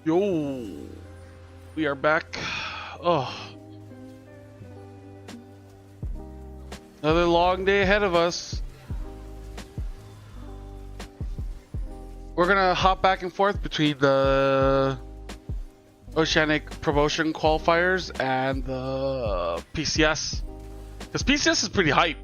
Yo, we are back. Oh, another long day ahead of us. We're gonna hop back and forth between the Oceanic Promotion qualifiers and the PCS, because PCS is pretty hype.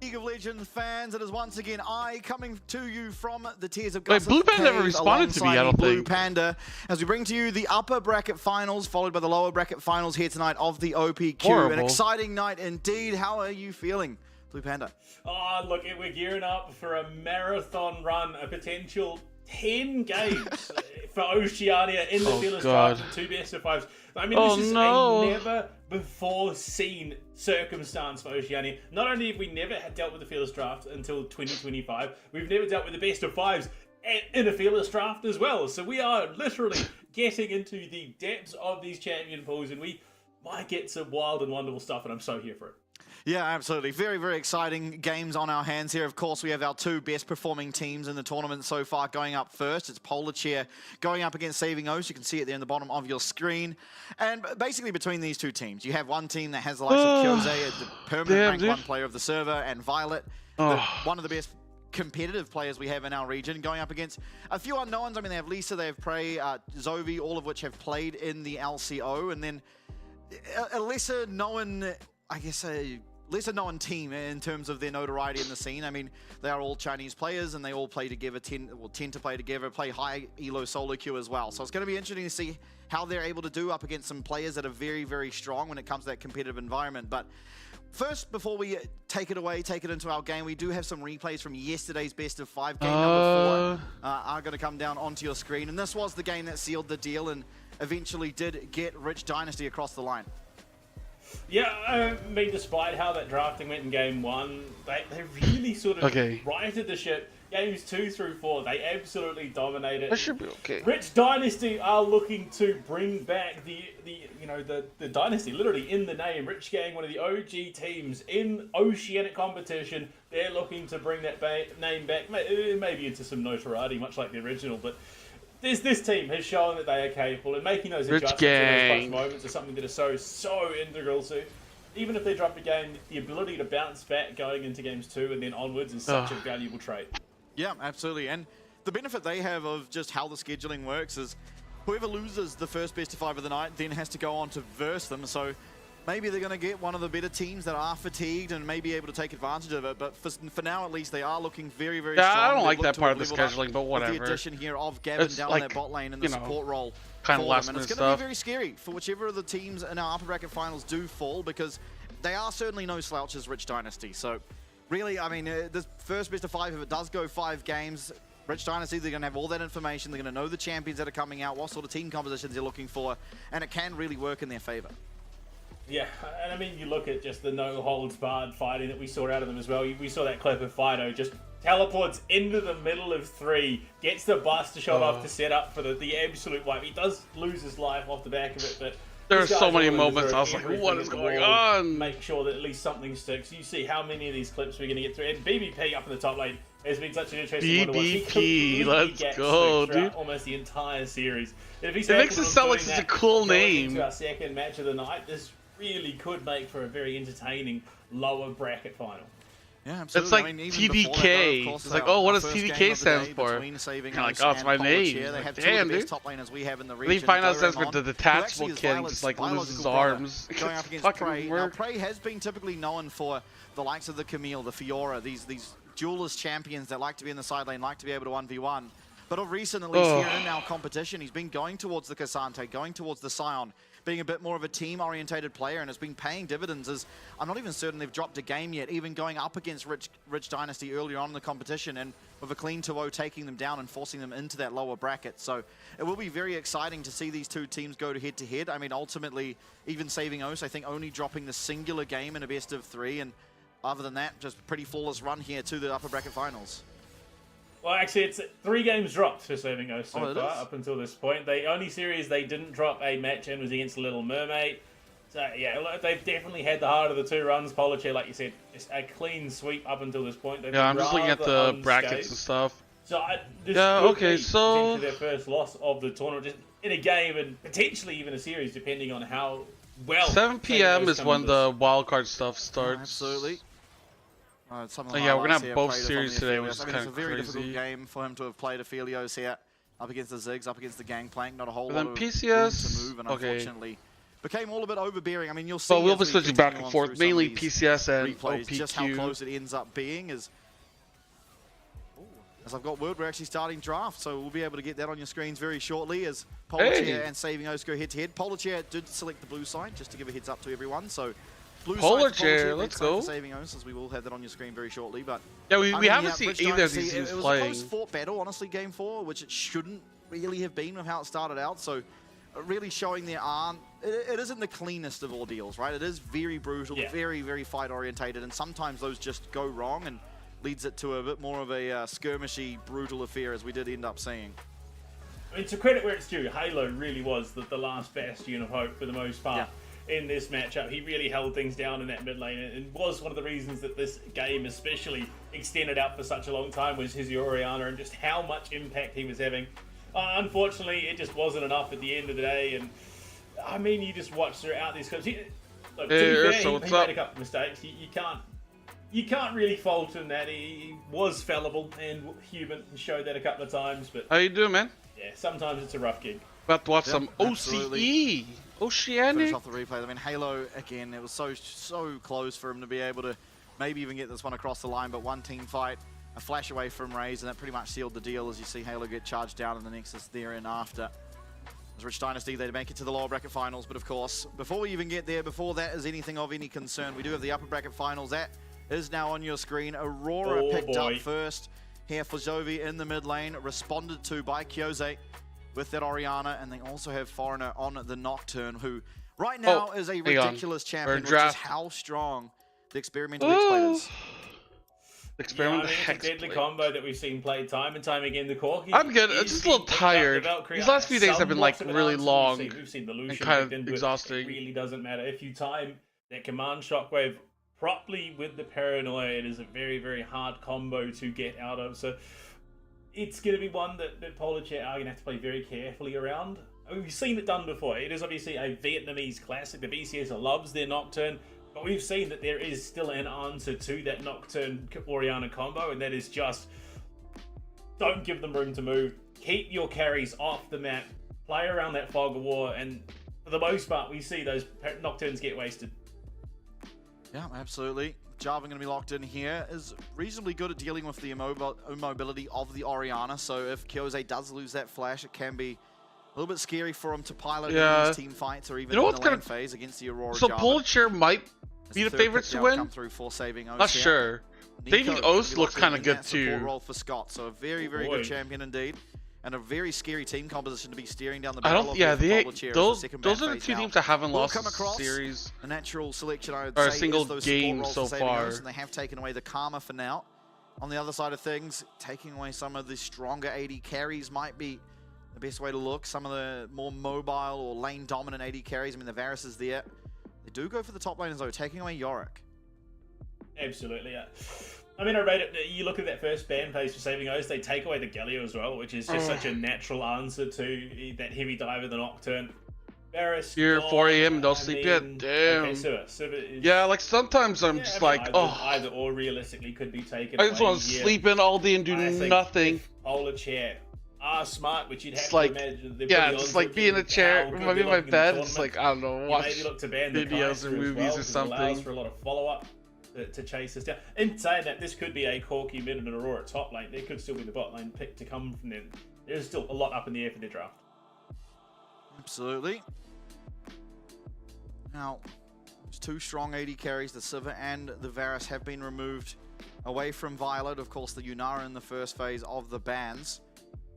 League of Legends fans, it is once again I coming to you from the Tears of Wait, Gussif Blue Panda never Cave responded to me, I alongside don't Blue think. Panda, as we bring to you the upper bracket finals, followed by the lower bracket finals here tonight of the OPQ. Horrible. An exciting night indeed. How are you feeling, Blue Panda? Oh, look, we're gearing up for a marathon run, a potential 10 games for Oceania in the Fearless God. Draft and 2 best of 5s. I mean, Oh, this is no. a never before seen circumstance for Oceania. Not only have we never had dealt with the Fearless Draft until 2025, we've never dealt with the best of 5s in a Fearless Draft as well. So we are literally getting into the depths of these champion pools, and we might get some wild and wonderful stuff, and I'm so here for it. Yeah, absolutely. Very, very exciting games on our hands here. Of course, we have our two best performing teams in the tournament so far going up first. It's Polar Chair going up against Saving O's. You can see it there in the bottom of your screen. And basically between these two teams, you have one team that has the likes of Kyose, the permanent rank 1 player of the server, and Violet, one of the best competitive players we have in our region, going up against a few unknowns. I mean, they have Lisa, they have Prey, Zovi, all of which have played in the LCO. And then a lesser known, I guess, a lesser known team in terms of their notoriety in the scene. I mean, they are all Chinese players and they all play together, tend to play together, play high elo solo queue as well. So it's going to be interesting to see how they're able to do up against some players that are very, very strong when it comes to that competitive environment. But first, before we take it away, take it into our game, we do have some replays from yesterday's best of 5 game number 4 are going to come down onto your screen. And this was the game that sealed the deal and eventually did get Rich Dynasty across the line. Yeah, I mean, despite how that drafting went in game 1, they really sort of righted the ship. Games 2 through 4, they absolutely dominated. That should be okay. Rich Dynasty are looking to bring back the dynasty, literally in the name. Rich Gang, one of the OG teams in Oceanic competition. They're looking to bring that name back, maybe into some notoriety, much like the original, but this team has shown that they are capable, and making those adjustments in those clutch moments is something that is so integral to. Even if they drop a game, the ability to bounce back going into games 2 and then onwards is such a valuable trait. Yeah, absolutely. And the benefit they have of just how the scheduling works is whoever loses the first best of 5 of the night then has to go on to verse them. So maybe they're going to get one of the better teams that are fatigued and may be able to take advantage of it. But for now, at least, they are looking very, very strong. I don't They like look that to part have of the leveled up scheduling, but whatever. with the addition here of Gavin It's down like, in that bot lane in the support role. Kind of last and minute it's going to stuff. be very scary for whichever of the teams in our upper bracket finals do fall, because they are certainly no slouches, Rich Dynasty. So really, I mean, the first best of 5, if it does go 5 games, Rich Dynasty, they're going to have all that information. They're going to know the champions that are coming out, what sort of team compositions they're looking for, and it can really work in their favor. Yeah, and I mean, you look at just the no-holds-barred fighting that we saw out of them as well. We saw that clip of Fido just teleports into the middle of 3, gets the Buster shot off to set up for the absolute wipe. He does lose his life off the back of it, but there are so many moments I was like, what is going on? Make sure that at least something sticks. You see how many of these clips we're going to get through. And BBP up in the top lane has been such an interesting one to watch. BBP, let's go, dude. Almost the entire series. And if he's it makes it sound like such a cool name. Into our second match of the night, this really could make for a very entertaining lower bracket final. Yeah, absolutely. It's like I mean, TDK. That, it's like, oh, what does TDK stand for? Kind of like, oh, it's my name. They Like, have damn, two of the dude. best top laners we have in the And region. he finds out that's with the detachable kid, just like loses his arms. Going up against Prey. Now, Prey has been typically known for the likes of the Camille, the Fiora, these duelist champions that like to be in the side lane, like to be able to 1v1. But of recent, at least here in our competition, he's been going towards the Cassante, going towards the Scion, being a bit more of a team-orientated player, and has been paying dividends. As I'm not even certain they've dropped a game yet, even going up against Rich Dynasty earlier on in the competition, and with a clean 2-0 taking them down and forcing them into that lower bracket. So it will be very exciting to see these two teams go to head-to-head. I mean, ultimately, even Saving O's, I think, only dropping the singular game in a best of 3, and other than that, just pretty flawless run here to the upper bracket finals. Well, actually, it's 3 games dropped for Saving Ghost so it far is? up until this point. The only series they didn't drop a match in was against Little Mermaid. So, yeah, look, they've definitely had the harder of the 2 runs. Polar Chair, like you said, just a clean sweep up until this point. Yeah, I'm just looking at the brackets and stuff. So, this Yeah, could okay, be so potentially their first loss of the tournament, just in a game and potentially even a series, depending on how well. 7 p.m. is when the wildcard stuff starts. Absolutely. Yeah, we're gonna have both series today, which is I mean, kind it's of a very crazy. difficult game for him to have played Aphelios here, up against the Ziggs, up against the Gangplank. Not a whole But lot then of PCS, room to move, and okay. unfortunately became all a bit overbearing. I mean, you'll see. But we'll as be we switching back continue and on forth, through some of mainly these PCS and replays, just how OPQ. close it ends up being is. As I've got word, we're actually starting draft, so we'll be able to get that on your screens very shortly as Polar and Saving O's go head-to-head. Polar did select the blue side, just to give a heads up to everyone. So, blue Polar side Chair, let's go. Saving O's, as we will have that on your screen very shortly. But Yeah, we I mean, haven't seen Rich either of Dynasty, these teams it was playing. a close fought battle, honestly, game 4, which it shouldn't really have been with how it started out. So, really showing there aren't. It isn't the cleanest of ordeals, right? It is very brutal, very, very fight orientated, and sometimes those just go wrong and leads it to a bit more of a skirmishy, brutal affair, as we did end up seeing. I mean, to credit where it's due, Halo really was the last bastion of hope for the most part in this matchup. He really held things down in that mid lane, and was one of the reasons that this game especially extended out for such a long time was his Orianna and just how much impact he was having. Unfortunately, it just wasn't enough at the end of the day, and I mean, you just watch throughout these clips. Look, to be fair, he made a couple of mistakes. You can't really fault him that he was fallible and human, and showed that a couple of times. But how you doing, man? Yeah, sometimes it's a rough gig. About to watch some absolutely. OCE, Oceanic. Finish off the replay. I mean, Halo again. It was so close for him to be able to maybe even get this one across the line. But one team fight, a flash away from Raze, and that pretty much sealed the deal. As you see Halo get charged down in the Nexus there and after. As Rich Dynasty, they make it to the lower bracket finals. But of course, before we even get there, before that is anything of any concern, we do have the upper bracket finals. That is now on your screen. Aurora picked up first here for Zovi in the mid lane, responded to by Kyoze with that Orianna, and they also have Foreigner on the Nocturne, who right now is a ridiculous champion, which is how strong the experimental Hexblade is. Experimental It's a deadly combo that we've seen played time and time again. The Corki. I'm good. I'm just a little tired. These last few days have been like really long We've seen the Lucian and kind of into exhausting. It really doesn't matter if you time that command shockwave properly with the paranoia. It is a very, very hard combo to get out of. So it's going to be one that Polar Chair are going to have to play very carefully around. I mean, we've seen it done before. It is obviously a Vietnamese classic. The BCS loves their Nocturne, but we've seen that there is still an answer to that Nocturne Orianna combo, and that is just don't give them room to move. Keep your carries off the map. Play around that fog of war, and for the most part, we see those Nocturnes get wasted. Yeah, absolutely. Jarvan going to be locked in here, is reasonably good at dealing with the immobility of the Orianna, so if Kyoze does lose that flash, it can be a little bit scary for him to pilot in these team fights or even in the lane phase against the Aurora. So Jarvan. Polar Chair might be the favorites to win? Come through for Saving O's. Not sure. Saving O's looks kind of good too. Role for Scott, so a very, very good champion indeed. And a very scary team composition to be steering down the I barrel don't. of. Yeah, those are the two teams that haven't lost a series. A natural selection, I would or say, a single is those game so far. And they have taken away the Karma for now. On the other side of things, taking away some of the stronger AD carries might be the best way to look. Some of the more mobile or lane dominant AD carries. I mean, the Varus is there. They do go for the top laners though, taking away Yorick. Absolutely, yeah. I mean, I rate it. You look at that first ban phase for Saving O's, they take away the Galio as well, which is just such a natural answer to that heavy diver, the Nocturne. Varus, You're 4 AM, don't sleep yet. Damn. Okay, Suba is, yeah, like sometimes I'm just like, either or realistically could be taken. I just want to sleep in all day and do nothing. Polar Chair are smart, which you'd have to like, imagine. Yeah, just like be in a chair, maybe in my bed, just like, I don't know, watch maybe look to ban videos or movies or something. Allows for a lot of follow-up to chase us down. In saying that, this could be a Corki mid and an Aurora top lane. There could still be the bot lane pick to come from them. There's still a lot up in the air for the draft. Absolutely. Now, there's two strong AD carries. The Sivir and the Varus have been removed away from Violet. Of course, the Yunara in the first phase of the bans.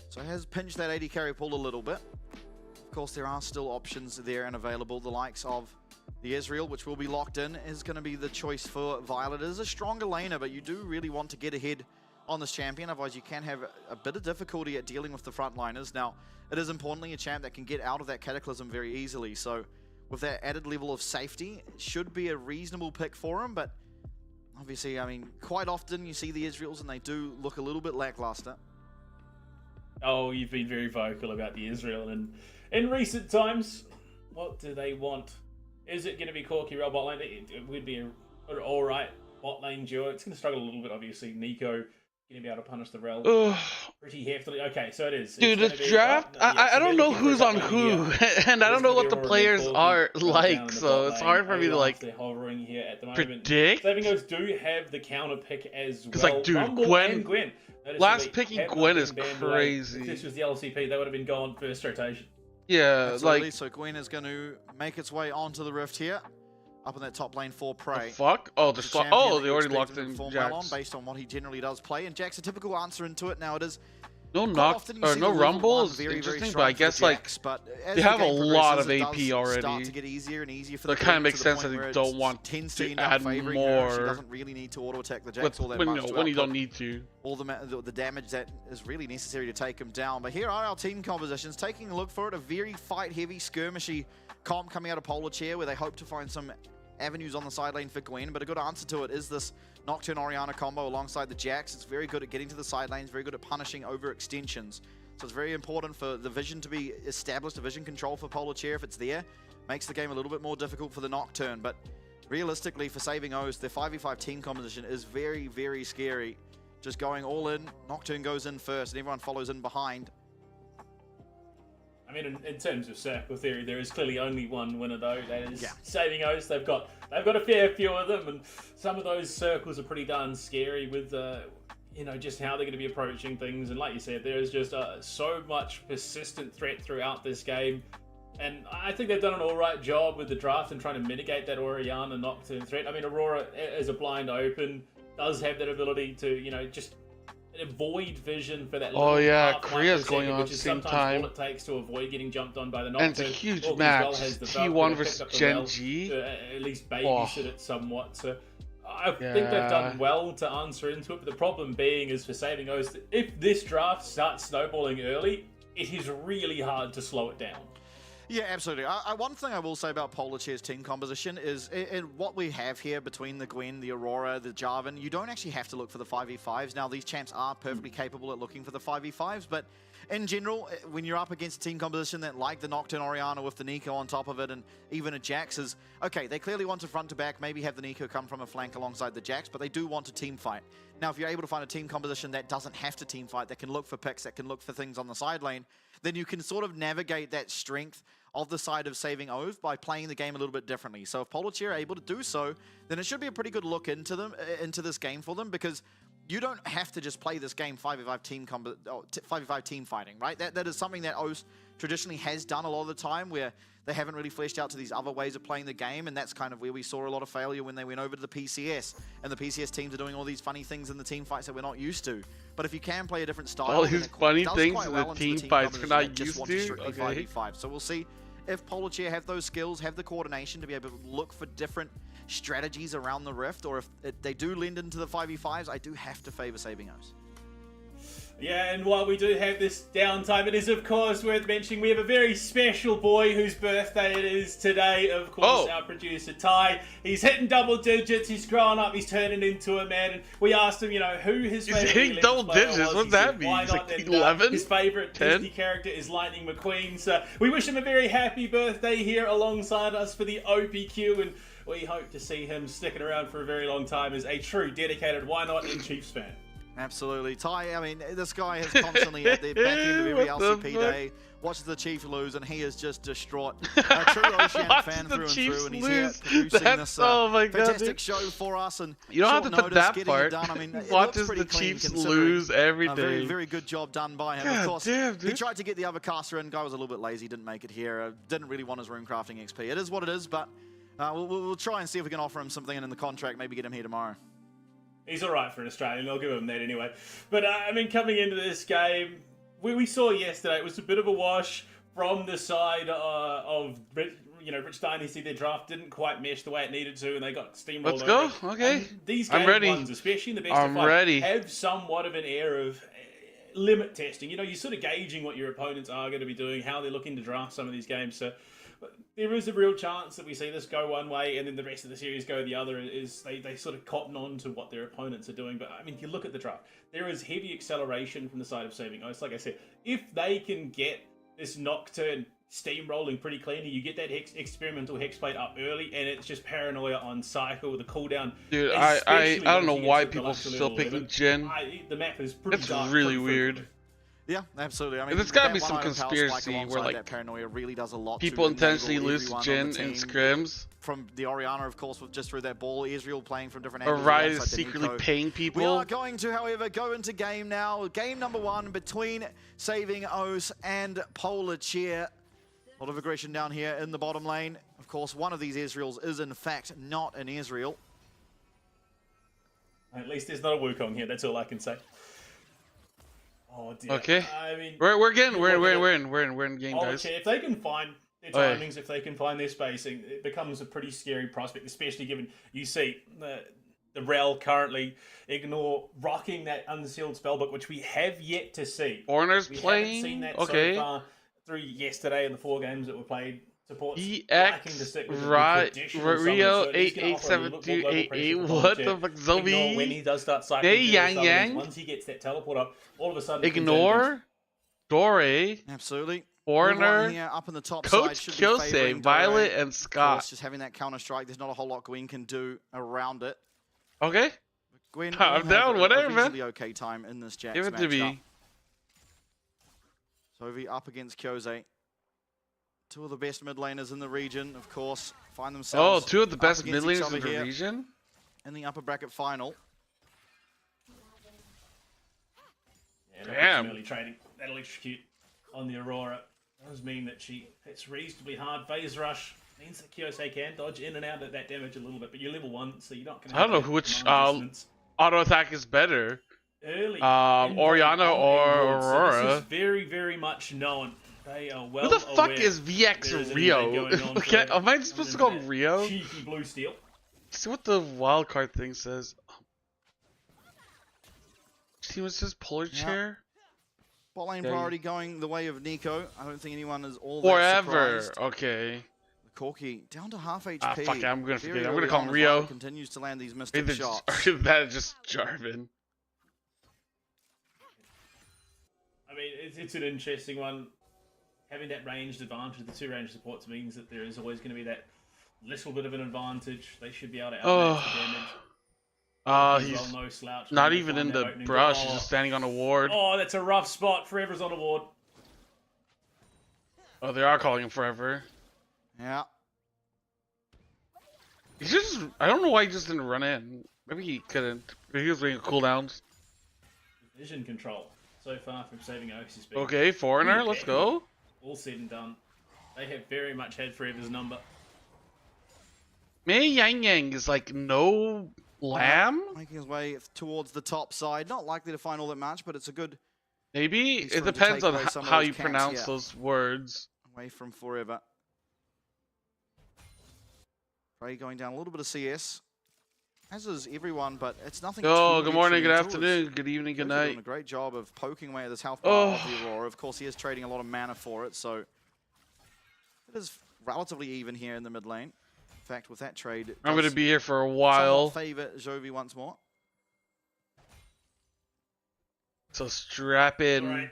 So it has pinched that AD carry pool a little bit. Of course, there are still options there and available. The likes of the Ezreal, which will be locked in, is going to be the choice for Violet. It is a stronger laner, but you do really want to get ahead on this champion. Otherwise, you can have a bit of difficulty at dealing with the frontliners. Now, it is importantly a champ that can get out of that Cataclysm very easily. So, with that added level of safety, it should be a reasonable pick for him. But obviously, I mean, quite often you see the Israels and they do look a little bit lackluster. Oh, you've been very vocal about the Israel, and in recent times, what do they want? Is it going to be Corky Rel bot lane? It would be an alright bot lane duo. It's going to struggle a little bit, obviously. Nico going to be able to punish the Rel pretty heftily. Okay, so it is. Dude, this draft, I don't know who's on who, and I don't know what the players are like, so it's hard for me to, like, they're hovering here at the moment. predict. Saving Ghosts do have the counter pick as well. Because, like, dude, Rumble Gwen, and last picking Gwen is crazy. If this was the LCP, they would have been gone first rotation. Yeah, absolutely. like... So Gwen is going to make its way onto the Rift here. Up in that top lane for Prey. The fuck? Oh, they already locked in Jax. Jax. Well based on what he generally does play. And Jax, a typical answer into it. Now it is... No knock, or no rumble is interesting, but I guess, like, they have a lot of AP already. Start to get easier and easier for that kind of makes sense that they don't want to add more. She doesn't really need to auto attack the Jax all that much. When you don't need to. All the damage that is really necessary to take him down. But here are our team compositions. Taking a look for it, a very fight-heavy, skirmishy comp coming out of Polar Chair, where they hope to find some avenues on the side lane for Gwen, but a good answer to it is this Nocturne Orianna combo alongside the Jax. It's very good at getting to the side lanes, very good at punishing over extensions. So it's very important for the vision to be established, the vision control for Polar Chair if it's there. Makes the game a little bit more difficult for the Nocturne, but realistically for Saving O's, their 5v5 team composition is very, very scary. Just going all in, Nocturne goes in first and everyone follows in behind. I mean, in terms of circle theory, there is clearly only one winner though. That is Saving O's. They've got a fair few of them, and some of those circles are pretty darn scary with you know, just how they're going to be approaching things. And like you said, there is just so much persistent threat throughout this game, and I think they've done an all right job with the draft and trying to mitigate that Orianna Nocturne threat. I mean, Aurora as a blind open does have that ability to, you know, just avoid vision for that. Oh yeah, Korea's going on at the same time. All it takes to avoid getting jumped on by the Nocturne. And it's a huge match. T1 versus Gen G. At least babysit it somewhat. So I think they've done well to answer into it. But the problem being is for Saving O's, if this draft starts snowballing early, it is really hard to slow it down. Yeah, absolutely. One thing I will say about Polar Chair's team composition is in what we have here between the Gwen, the Aurora, the Jarvan, you don't actually have to look for the 5v5s. Now, these champs are perfectly capable at looking for the 5v5s, but in general, when you're up against a team composition that, like the Nocturne Orianna with the Nico on top of it, and even a Jax is, okay, they clearly want to front to back, maybe have the Nico come from a flank alongside the Jax, but they do want to team fight. Now, if you're able to find a team composition that doesn't have to team fight, that can look for picks, that can look for things on the side lane, then you can sort of navigate that strength of the side of Saving O's by playing the game a little bit differently. So if Polar Chair are able to do so, then it should be a pretty good look into this game for them, because you don't have to just play this game 5v5 team fighting, right? That is something that O's traditionally has done a lot of the time, where they haven't really fleshed out to these other ways of playing the game, and that's kind of where we saw a lot of failure when they went over to the PCS, and the PCS teams are doing all these funny things in the team fights that we're not used to. But if you can play a different style, all these funny things in the team fights we're not used to, okay. 5v5. So we'll see if Polar Chair have those skills, have the coordination to be able to look for different strategies around the Rift, or if they do lend into the 5v5s, I do have to favor Saving O's. Yeah, and while we do have this downtime, it is of course worth mentioning we have a very special boy whose birthday it is today. Of course, our producer Ty. He's hitting double digits. He's growing up. He's turning into a man. And we asked him, you know, who his favorite. He's hitting double digits. What's that mean? He's like 11. His favorite 10? Disney character is Lightning McQueen. So we wish him a very happy birthday here alongside us for the OPQ, and we hope to see him sticking around for a very long time as a true dedicated Why Not and Chiefs fan. Absolutely. Ty, I mean, this guy is constantly at the back end of every LCP day, watches the Chiefs lose, and he is just distraught. A true Oceanic fan through and through, and he's here producing this fantastic show for us. And you don't have to put that part. I mean, he watches the Chiefs lose every day. Very, very good job done by him. God, of course, damn, he tried to get the other caster in. Guy was a little bit lazy, didn't make it here. Didn't really want his room crafting XP. It is what it is, but we'll try and see if we can offer him something in the contract, maybe get him here tomorrow. He's all right for an Australian. I'll give him that anyway. But, I mean, coming into this game, we saw yesterday, it was a bit of a wash from the side of, you know, Rich Dynasty, their draft didn't quite mesh the way it needed to, and they got steamrolled. Let's go. over. Okay. And these I'm game ready. ones, especially in the best I'm of 5, ready. have somewhat of an air of limit testing. You know, you're sort of gauging what your opponents are going to be doing, how they're looking to draft some of these games. So there is a real chance that we see this go one way and then the rest of the series go the other. Is they sort of cotton on to what their opponents are doing. But I mean, if you look at the draft, there is heavy acceleration from the side of Saving Oaths. Like I said, if they can get this Nocturne steamrolling pretty cleanly, you get that experimental Hexblade up early, and it's just paranoia on cycle with the cooldown. Dude, I don't know why people are still still picking Jhin. The map is pretty It's dark, really pretty weird. frequently. Yeah, There's gotta be some conspiracy where like that paranoia really does a lot people to intentionally enable lose to everyone on Jhin the in team. scrims. From the Orianna, of course, with just through that ball, Israel playing from different Or angles. Riot is alongside secretly Nico. paying We people. are going to, however, go into game now. Game number 1 between Saving Oaths and Polar Cheer. A lot of aggression down here in the bottom lane. Of course, one of these Israels is in fact not an Israel. At least there's not a Wukong here. That's all I can say. Oh dear. Okay. I mean, We're in game, guys. If they can find their Oh, yeah. timings, if they can find their spacing, it becomes a pretty scary prospect, especially given you see the Rel currently ignore rocking that unsealed spellbook, which we have yet to see. Foreigners We playing. haven't seen that Okay. so far through yesterday and the 4 games that were played. Supports EX Rio 887288. What the fuck, Ignore when he Zombie? does start cycling. Hey, through the Yang summons, Yang. Once he gets that teleport up, all of a sudden Ignore. Dore. Absolutely. Foreigner. Everyone here up in the top side Coach should be favoring Kyose, Violet, Dore. and Of Scott. course, just having that counter strike, there's not a whole lot Gwen can do around it. Okay. Gwen will I'm have down, a whatever, man. reasonably okay time in this Jax Give it to matchup. me. Sovi up against Kyose. 2 of the best mid laners in the region, of course, find Oh, themselves 2 of the up best against mid each laners other in the here region. in the upper bracket final. Yeah, Damn. Early trading. That electrocute on the Aurora does mean that she hits reasonably hard. Phase rush means that Kyose can dodge in and out of that damage a little bit, but you're level 1, so you're not going to. I don't know which auto attack is better. Early. Orianna or Aurora. So this is very, very much known. They are well Who the fuck aware is VX there is an Rio? event going on Okay, for- am I supposed to call him that Rio? Cheeky blue steel. See what the wildcard thing says. See what it says? Polar Yeah. chair? Bot lane Okay. priority going the way of Nico. I don't think anyone is all Forever. that surprised. Okay. Corki down to half HP. Ah, fuck it, I'm gonna Very forget it. I'm gonna early call on him as Rio. Violet continues to land these mystic Either shots. that is just Jarvan. I mean, it's an interesting one. Having that ranged advantage, the 2 ranged supports means that there is always going to be that little bit of an advantage. They should be able to outmatch the damage. He's no slouch. not Trying to even find in that the opening. brush. He's just standing on a ward. Oh, that's a rough spot. Forever's on a ward. Oh, they are calling him Forever. Yeah. He's just, I don't know why he just didn't run in. Maybe he couldn't. Maybe he was waiting cooldowns. Vision control. So far from saving Oasis. Being Okay, Foreigner, let's go. all said and done. They have very much had Forever's number. Mei Yang Yang is like no lamb? Making his way towards the top side. Not likely to find all that much, but it's a good Maybe. He's It trying to depends take on away some of how those you camps, pronounce yeah. those words. away from Forever. Prey going down a little bit of CS. As is everyone, but it's nothing Oh, too good morning, good detrimental. afternoon, good evening, good Doing night. a great job of poking away at this health bar of Oh. the Aurora. Of course, he is trading a lot of mana for it, so it is relatively even here in the mid lane. In fact, with that trade, I'm going to be here for a while. Favor Jovi once more. So strap in. Alright.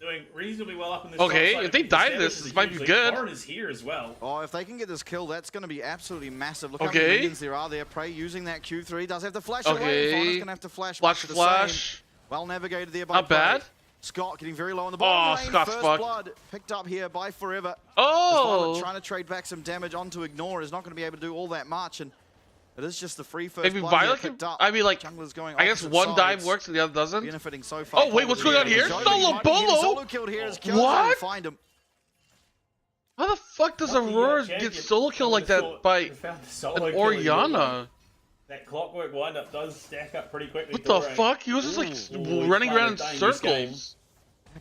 Doing reasonably well up in this Okay, top side. if they 57 die is this a might huge be lead. good. Foreign is here as well. Oh, if they can get this kill, that's going to be absolutely massive. Look how Okay. many minions there are there. Prey using that Q3. Does have to flash away. Okay. Foreigners going to have to flash. Flash, much the flash. same. Well navigated there by Not Prey. bad. Scott getting very low on the bottom lane. Scott's First fucked. blood picked up here by Forever. As Oh! Violet trying to trade back some damage onto Ignore is not going to be able to do all that much, and it is just the free first Maybe blood here Violet can, picked up. I mean, like, Jungler's going I guess opposite one dive sides, works and the other doesn't. benefiting so far. Oh, wait, what's going on here? Jovi Solo might be getting Bolo? solo killed here as Kyoto What? find him. How the fuck does Lucky, Aurora champion. get solo kill like Found that by the found the solo an kill in Orianna? That clockwork windup does stack up pretty quickly. What the Dore. fuck? He was just like Ooh, he's running around in playing this game. circles.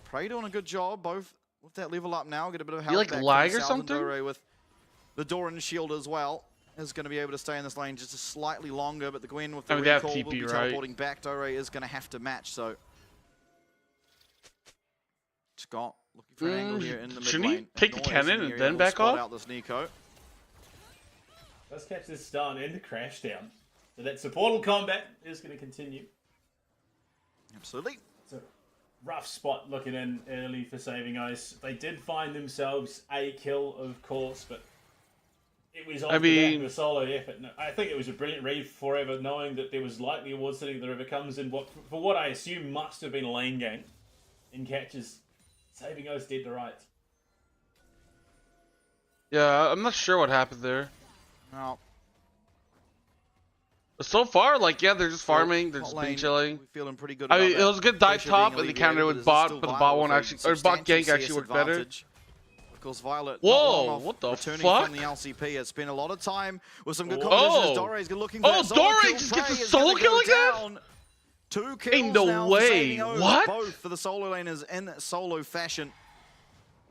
Prey doing a good job, both with that level up now, get a bit of You health like back lag from or South, and something? Dore with the Doran shield as well is going to be able to stay in this lane just a slightly longer, but the Gwen with the I mean, they have recall will be TP, right? teleporting back. Dore is going to have to match, so Scott looking for an angle here in the mid Shouldn't he lane. take the cannon and then back off? off? Out this Nico. Let's catch this stun and the crash down. So that supportal combat is going to continue. Absolutely. It's a rough spot looking in early for Saving Ice. They did find themselves a kill, of course, but it was off the back of a solo effort. No, I think it was a brilliant read for Forever, knowing that there was likely a ward sitting the river comes in for what I assume must have been a lane game in catches. Saving Ice did the right. Yeah, I'm not sure what happened there. Now, So far, like, yeah, they're just farming, they're just being chilling. we're feeling pretty good. I mean, about it was a good dive pressure top, being and the counter alleviated, with but bot, it is but the still bot won't Violet actually, or with bot gank substantial actually CS worked better. advantage. Of course, Violet. Whoa, not what the returning fuck? from the LCP has spent a lot of time with some good Oh. competitions. Dore's looking for that solo Dore kill. just gets a Prey is solo gonna kill go again? down. 2 kills Ain't no now for way. Saving O's, What? both for the solo laners in solo fashion.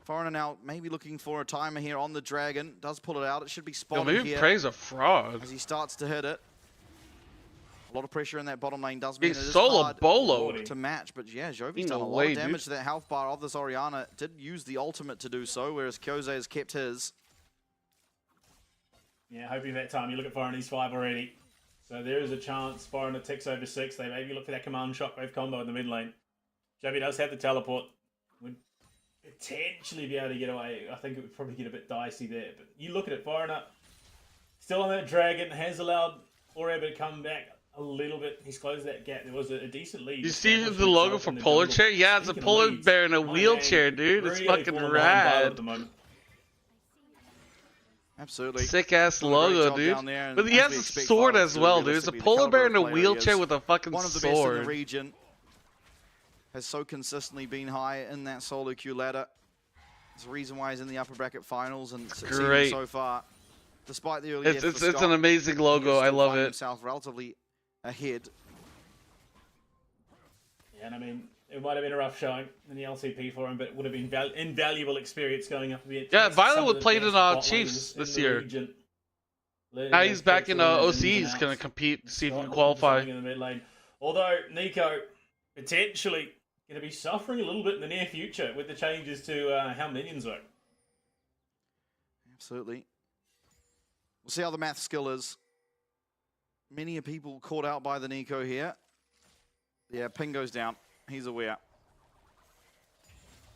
Foreigner now maybe looking for a timer here on the Dragon. Does pull it out. It should be Yo, spotted maybe here Prey's a fraud. as he starts to hit it. A lot of pressure in that bottom lane does mean Being it is solo hard boloed. to match, but yeah, Jovi's Ain't done no a lot way, of damage dude. to that health bar of this Orianna. Did use the ultimate to do so, whereas Kyoze has kept his. Yeah, hoping that time you look at Foreign, he's 5 already. So there is a chance Foreigner ticks over 6. They maybe look for that command shockwave combo in the mid lane. Jovi does have the teleport. Would potentially be able to get away. I think it would probably get a bit dicey there. But you look at it, Foreigner still on that Dragon, has allowed Forever to come back a little bit. He's closed that gap. There was a decent lead. You see the logo for Polar Chair? Yeah, it's a polar bear in a wheelchair, dude. It's fucking rad. Absolutely. Sick ass Doing a great logo, job dude. down there, and But he as has we a expect sword Violet as to, well, dude. It's a realistically, the polar bear caliber in a of player he wheelchair is. with a fucking One of the best in the sword. region. Has so consistently been high in that solo queue ladder. It's the reason why he's in the upper bracket finals and succeeding Great. so far. Despite the early It's death for it's Scott, an amazing logo. he I still love finding it. himself relatively ahead. Yeah, and I mean, it might have been a rough showing in the LCP for him, but it would have been invaluable experience going up against Yeah, some Violet of would the play best in bot Chiefs laners in this the year. region. Learning Now those he's back tricks, in learning those ins OC. and He's outs. gonna compete, see if he Scott can looking for qualify. something in the mid lane. Although Nico potentially going to be suffering a little bit in the near future with the changes to how minions work. Absolutely. We'll see how the math skill is. Many people caught out by the Nico here. Yeah, ping goes down. He's aware.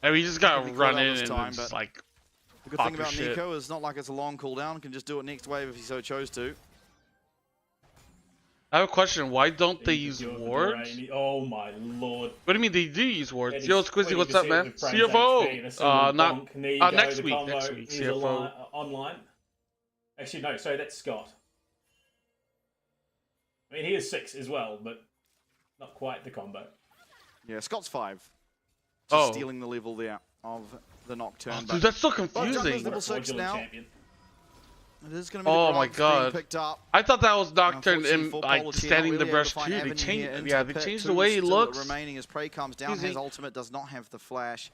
And we just Could gotta be run caught out in this and time, just but like The good pop thing your about shit. Nico is not like it's a long cooldown. Can just do it next wave if he so chose to. I have a question. Why don't they He's use secured for wards? Dore. Oh my lord. What do you mean they do use wards? That Yo, is Squizzy, pretty what's up, man? percent with Frank's HP, a single CFO. bonk. There you go, Next the week. combo Next week. is CFO. online. Actually, no. Sorry, that's Scott. I mean, he is 6 as well, but not quite the combo. Yeah, Scott's 5. Just Oh. stealing the level there of the Nocturne. Oh, but dude, that's so Jungler's confusing. level 6 Fraudulent now. champion. It is going to be Oh the my Grant being god. picked up. I thought that was Nocturne Unfortunately in for like Polar, standing not the really able brush to find too. They avenue here changed, into yeah, the they pit. changed the Two way he still looks. remaining as Prey comes down. Easy. His ultimate does not have the flash.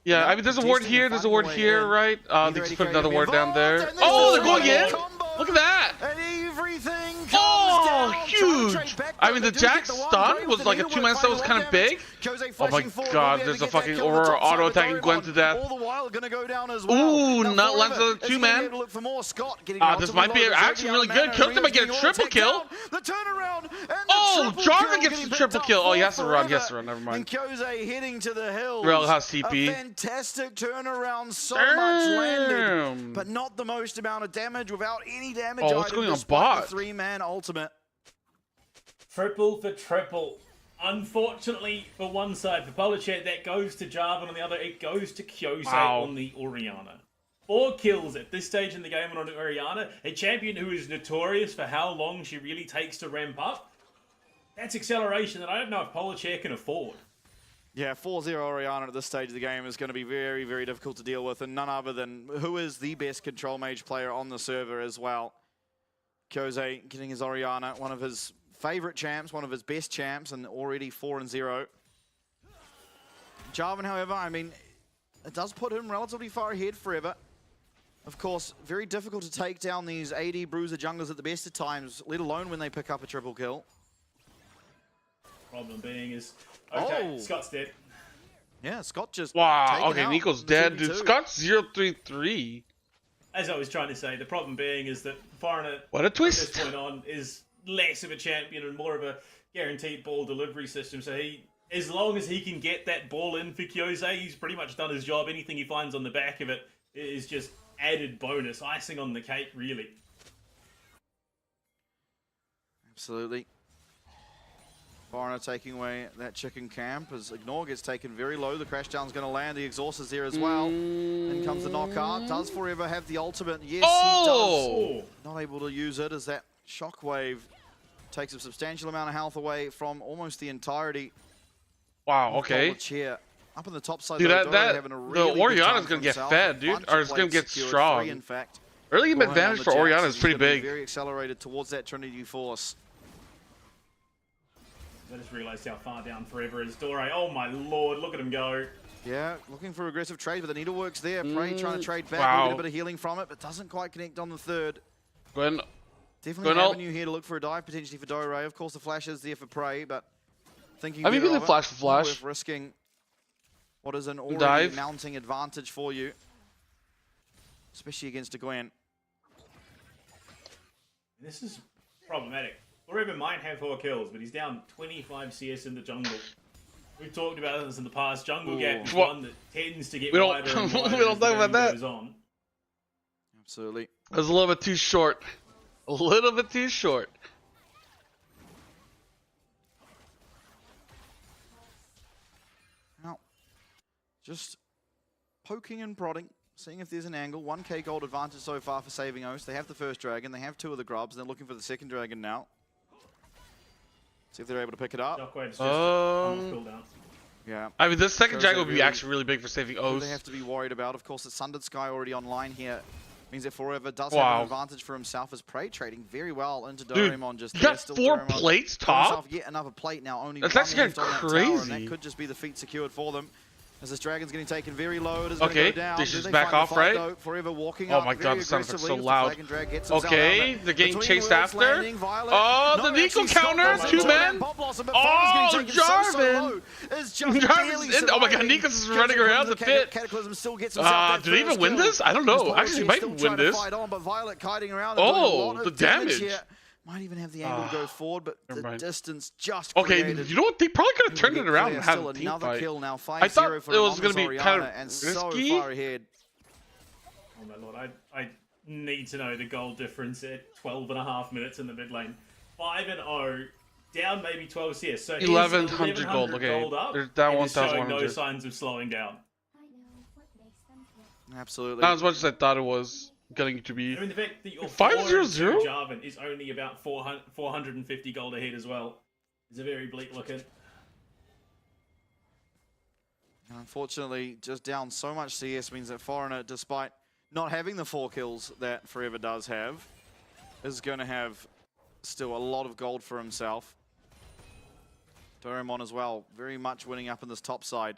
Yeah, Now I mean, there's a ward contesting here, and there's a finding ward a way here, in. right? Either They just AD put another carry ward down involved, there. and this Oh, is they're going a in! combo. Look at that! And everything comes Oh, down. Trying to huge! trade back, I but mean, they the do Jack get the one. stun Brave was with like a the 2-man stun was needlework, kind of finding big. Kyoze Oh my flashing forward, god, will be able there's to a get that fucking kill on the Aurora top side auto of the attacking Doran Gwen one. to death. All the while going to go down as well. Ooh, Now not lands Forever on the is 2-man. gonna be able to look for more. Scott getting This might be actually really good. Kyoze might get a triple kill. The turnaround and the Oh, triple Jarvan kill gets getting the triple picked kill. up Oh, he for has to run. He has to Forever. run. Never mind. And Kyoze heading to the hills. Real has CP. A fantastic turnaround. So much landed, Damn. but not the most amount of damage without any damage. Oh, what's either, going on, despite bot? the 3-man ultimate. Triple for triple. Unfortunately, for one side, for Polar Chair, that goes to Jarvan. On the other, it goes to Kyoze Wow. on the Orianna. 4 kills at this stage in the game on Orianna. A champion who is notorious for how long she really takes to ramp up. That's acceleration that I don't know if Polar Chair can afford. Yeah, 4-0 Orianna at this stage of the game is going to be very, very difficult to deal with, and none other than who is the best control mage player on the server as well. Kyoze getting his Orianna, one of his favorite champs, one of his best champs, and already 4-0. Jarvan, however, I mean, it does put him relatively far ahead forever. Of course, very difficult to take down these AD bruiser junglers at the best of times, let alone when they pick up a triple kill. Problem being is, okay, Scott's dead. Yeah, Scott just Wow, okay, out Nico's the dead. 2v2. Dude, Scott's 0-3-3. As I was trying to say, the problem being is that Foreigner, What a twist. from this point on, is less of a champion and more of a guaranteed ball delivery system. So he, as long as he can get that ball in for Kyose, he's pretty much done his job. Anything he finds on the back of it is just added bonus, icing on the cake, really. Absolutely. Foreigner taking away that chicken camp as Ignore gets taken very low. The crash down's going to land. The exhaust is there as well. In comes the knockout. Does Forever have the ultimate? Yes, he does. Not able to use it as that shockwave takes a substantial amount of health away from almost the entirety. Wow, okay. Chair. Up on the top side, Dude, though, the Orianna's going to get fed, dude. Or it's going to get strong. In fact, early game advantage for Orianna is pretty big. Very accelerated towards that Trinity Force. I just realised how far down Forever is. Dore, oh my lord, look at him go. Yeah, looking for aggressive trade, but the needlework's there. Prey trying to trade back, wow. get a bit of healing from it, but doesn't quite connect on the third. Gwen, Definitely an avenue here to look for a dive, potentially for Dore. Of course, the flash is there for Prey, but thinking maybe the flash for flash. Worth risking what is an already dive. Mounting advantage for you, especially against a Gwen. This is problematic. Forever might have 4 kills, but he's down 25 CS in the jungle. We've talked about this in the past. Jungle gap is one that tends to get wider and wider. We don't talk about that. Goes on. Absolutely. It was a little bit too short. A little bit too short. Now, just poking and prodding, seeing if there's an angle. 1k gold advantage so far for Saving Oast. They have the first dragon. They have 2 of the grubs. They're looking for the second dragon now. See if they're able to pick it up. Shockwave's just almost cooldown. Yeah. I mean, this second dragon would be actually really big for saving O's. They have to be worried about. Of course, the Sundered Sky already online here. Means that Forever does have an advantage for himself as Prey trading very well into Doraemon. Just you got 4 plates top? Yet another plate now. Only that's one actually left on that crazy. tower, and that could just be the feat secured for them. As this dragon's getting taken very low, it is okay, going to go down. this is back off, right? Though? Forever walking oh up my god, the sound effect's so loud. Okay, they're getting chased after. Oh, the Nico counter, 2 men. Oh, Jarvan! Jarvan's in. Oh my god, Nico's is running around the pit. Do they even win this? I don't know. Actually, they might win this. Oh, the damage. Might even have the angle go forward, but the distance just created. Okay, you know what? They probably could have turned it around and had a team fight. Kill now. I thought it was going to be kind of and risky. So far ahead. Oh my lord, I need to know the goal difference at 12.5 minutes in the mid lane. 5-0, down maybe 12 CS. So 1100 gold. Okay, gold up, they're down 1,100. 1,100. No signs of slowing down. Absolutely. Not as much as I thought it was going to be. I mean, the fact that your 500 Jarvan is only about 450 gold ahead as well is a very bleak looking. And unfortunately, just down so much CS means that Foreigner, despite not having the 4 kills that Forever does have, is going to have still a lot of gold for himself. Doraemon as well, very much winning up in this top side.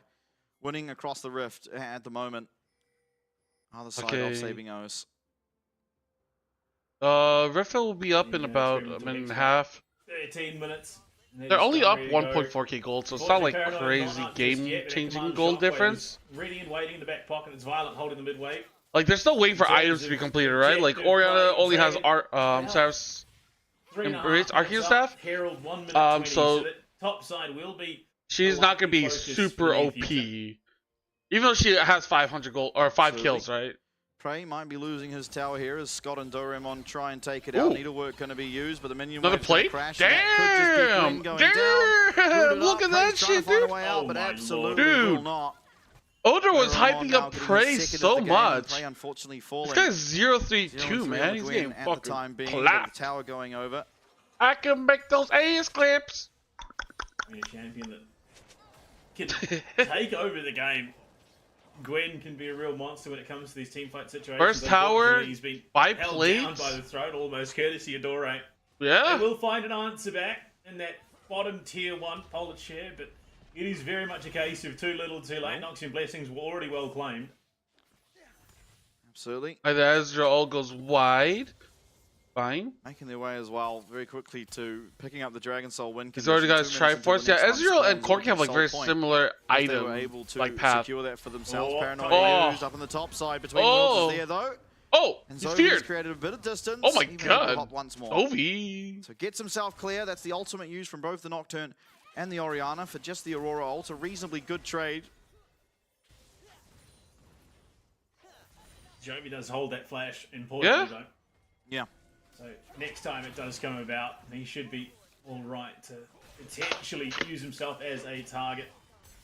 Winning across the rift at the moment. Other side of Saving O's. Rift will be up in about a minute and a half. 13 minutes. They're only up 1.4k gold, so it's not like crazy game-changing gold difference. Ready and waiting in the back pocket. It's Violent holding the mid wave. Like, they're still waiting for items to be completed, right? Like, Orianna only has Cyrus Embrace Arcane Staff. Herald 1 minute 20, so that top side will be. She's not gonna be super OP, even though she has 500 gold or 5 kills, right? Prey might be losing his tower here as Scott and Doraemon try and take it out. Needlework going to be used, but the minion another plate. Crash. Damn! Damn! Look at that shit, dude! Out, but absolutely will not. Oder was hyping up Prey so much. Prey unfortunately falling. This guy's 0-3-2, man. He's getting fucking clapped. Tower going over. I can make those ace clips. I mean, a champion that can take over the game. Gwen can be a real monster when it comes to these teamfight situations. First tower, he's been 5 held plates. down by the throat, almost courtesy of Dore. Yeah. They will find an answer back in that bottom tier 1 Polar chair, but It is very much a case of too little, too late. Noxian Blessings were already well claimed. Absolutely. And Ezreal all goes wide. Fine. Making their way as well very quickly to picking up the Dragon Soul win. He's already got his Triforce. Yeah, Ezreal and Corki have like very similar items, like path. Secure that for themselves. Oh, Paranoia used up on the top side between Worlds is there though. Oh, And he's Zovi's feared. created a bit of distance. Oh my Even able to god. hop once more. Zovi. So gets himself clear. That's the ultimate use from both the Nocturne and the Orianna for just the Aurora ult. A reasonably good trade. Jovi does hold that flash importantly though. Yeah. So next time it does come about, he should be all right to potentially use himself as a target.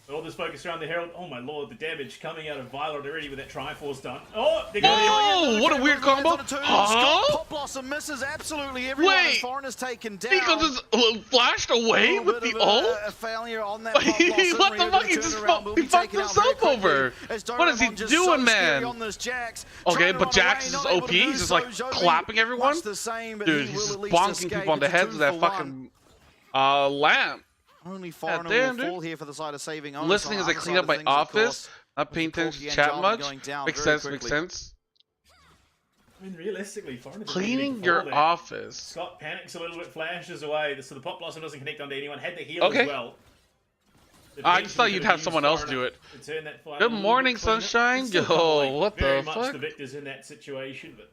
But all this focus around the Herald. Oh my lord, the damage coming out of Violet already with that Triforce done. Oh, they're going Oh, what a weird combo. Huh? Pop Blossom misses absolutely everyone. Wait. As Foreigner's taken down. Nico just flashed away A with bit the of ult? a failure on that Pop Blossom. What the fuck? He just fucked himself over. What is he doing, man? Okay, but Jax is OP. He's just like clapping everyone. Dude, he's just bonking people on the heads with that fucking lamp. Only Foreigner damn, will dude. fall here for the side of saving. Own. Listening as I clean up my office, not paying attention to chat much. Makes sense, makes sense. I mean, realistically, Foreigner doesn't Cleaning really your fall there. office. Scott panics a little bit, flashes away, so the Pop Blossom doesn't connect onto anyone. Had the heal Okay. as well. I just thought you'd have someone else do it. Good morning, sunshine. Yo, what the much fuck? the victors in that situation, but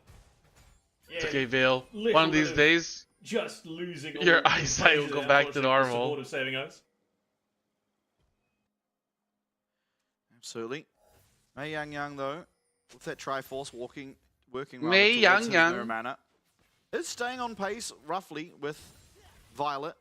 yeah, It's okay, Vale. little One of these bit of days, just losing all your the eyesight will composure go there, back to unfortunately, with normal. support of saving us. Absolutely. Mei Yang though, with that Triforce working rather Mei towards his Yang. mirror mana, is staying on pace roughly with Violet,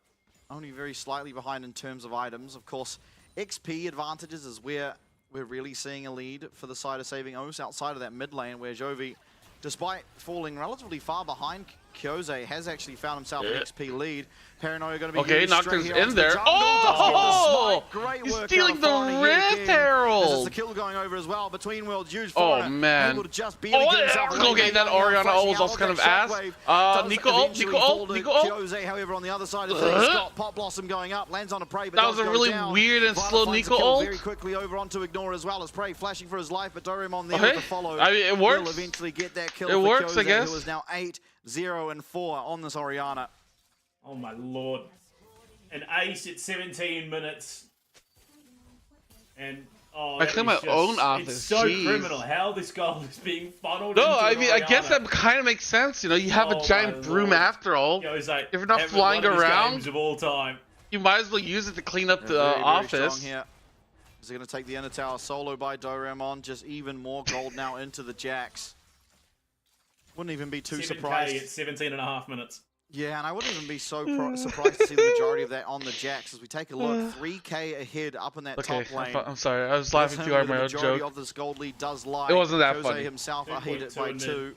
only very slightly behind in terms of items. Of course, XP advantages is where we're really seeing a lead for the side of saving O's outside of that mid lane where Jovi, despite falling relatively far behind Kyose, has actually found himself an XP lead. Paranoia going to be Okay, used Nocturne's straight here in onto the there. jungle. Oh! Does get the smite. Great He's work stealing out of the Foreigner Rift yet again. Herald. This is the kill going over as well between worlds. Huge Oh, Foreigner man. able to just barely get himself Go getting that Orianna ult was also kind of ass. Nico ult, Nico ult. Kyose, however, on the other side of things, got Pop Blossom going up, lands on a Prey, but That was does a go really down. weird and Violet slow finds Nico the kill ult. very quickly over onto Ignore as well as Prey flashing for his life, but Doraemon there Okay. with the follow. I mean, it Will works. eventually get that kill It for works, I Kyose, guess. who is now 8-0-4 on this Orianna. Oh my lord. An ace at 17 minutes. And oh, I that clean is my just- own office, It's so jeez. criminal how this goal is being funneled No, into I an mean, I guess Orianna. that kind of makes sense. You know, you have Oh a giant my broom lord. after all. You know, it's like If you're not having flying one of his around, games of all time. you might as well use it to clean up the Very, very office. strong here. Is he going to take the inner tower solo by Doraemon? Just even more gold now into the Jax. Wouldn't even be too 7K surprised. at 17 and a half minutes. Yeah, and I wouldn't even be so surprised to see the majority of that on the Jax as we take a look. 3K ahead up in that Okay, top lane. I'm sorry. I was laughing too hard at my own The majority joke. of this gold lead does lie. It wasn't that Jose funny. himself ahead it by 2.2 2.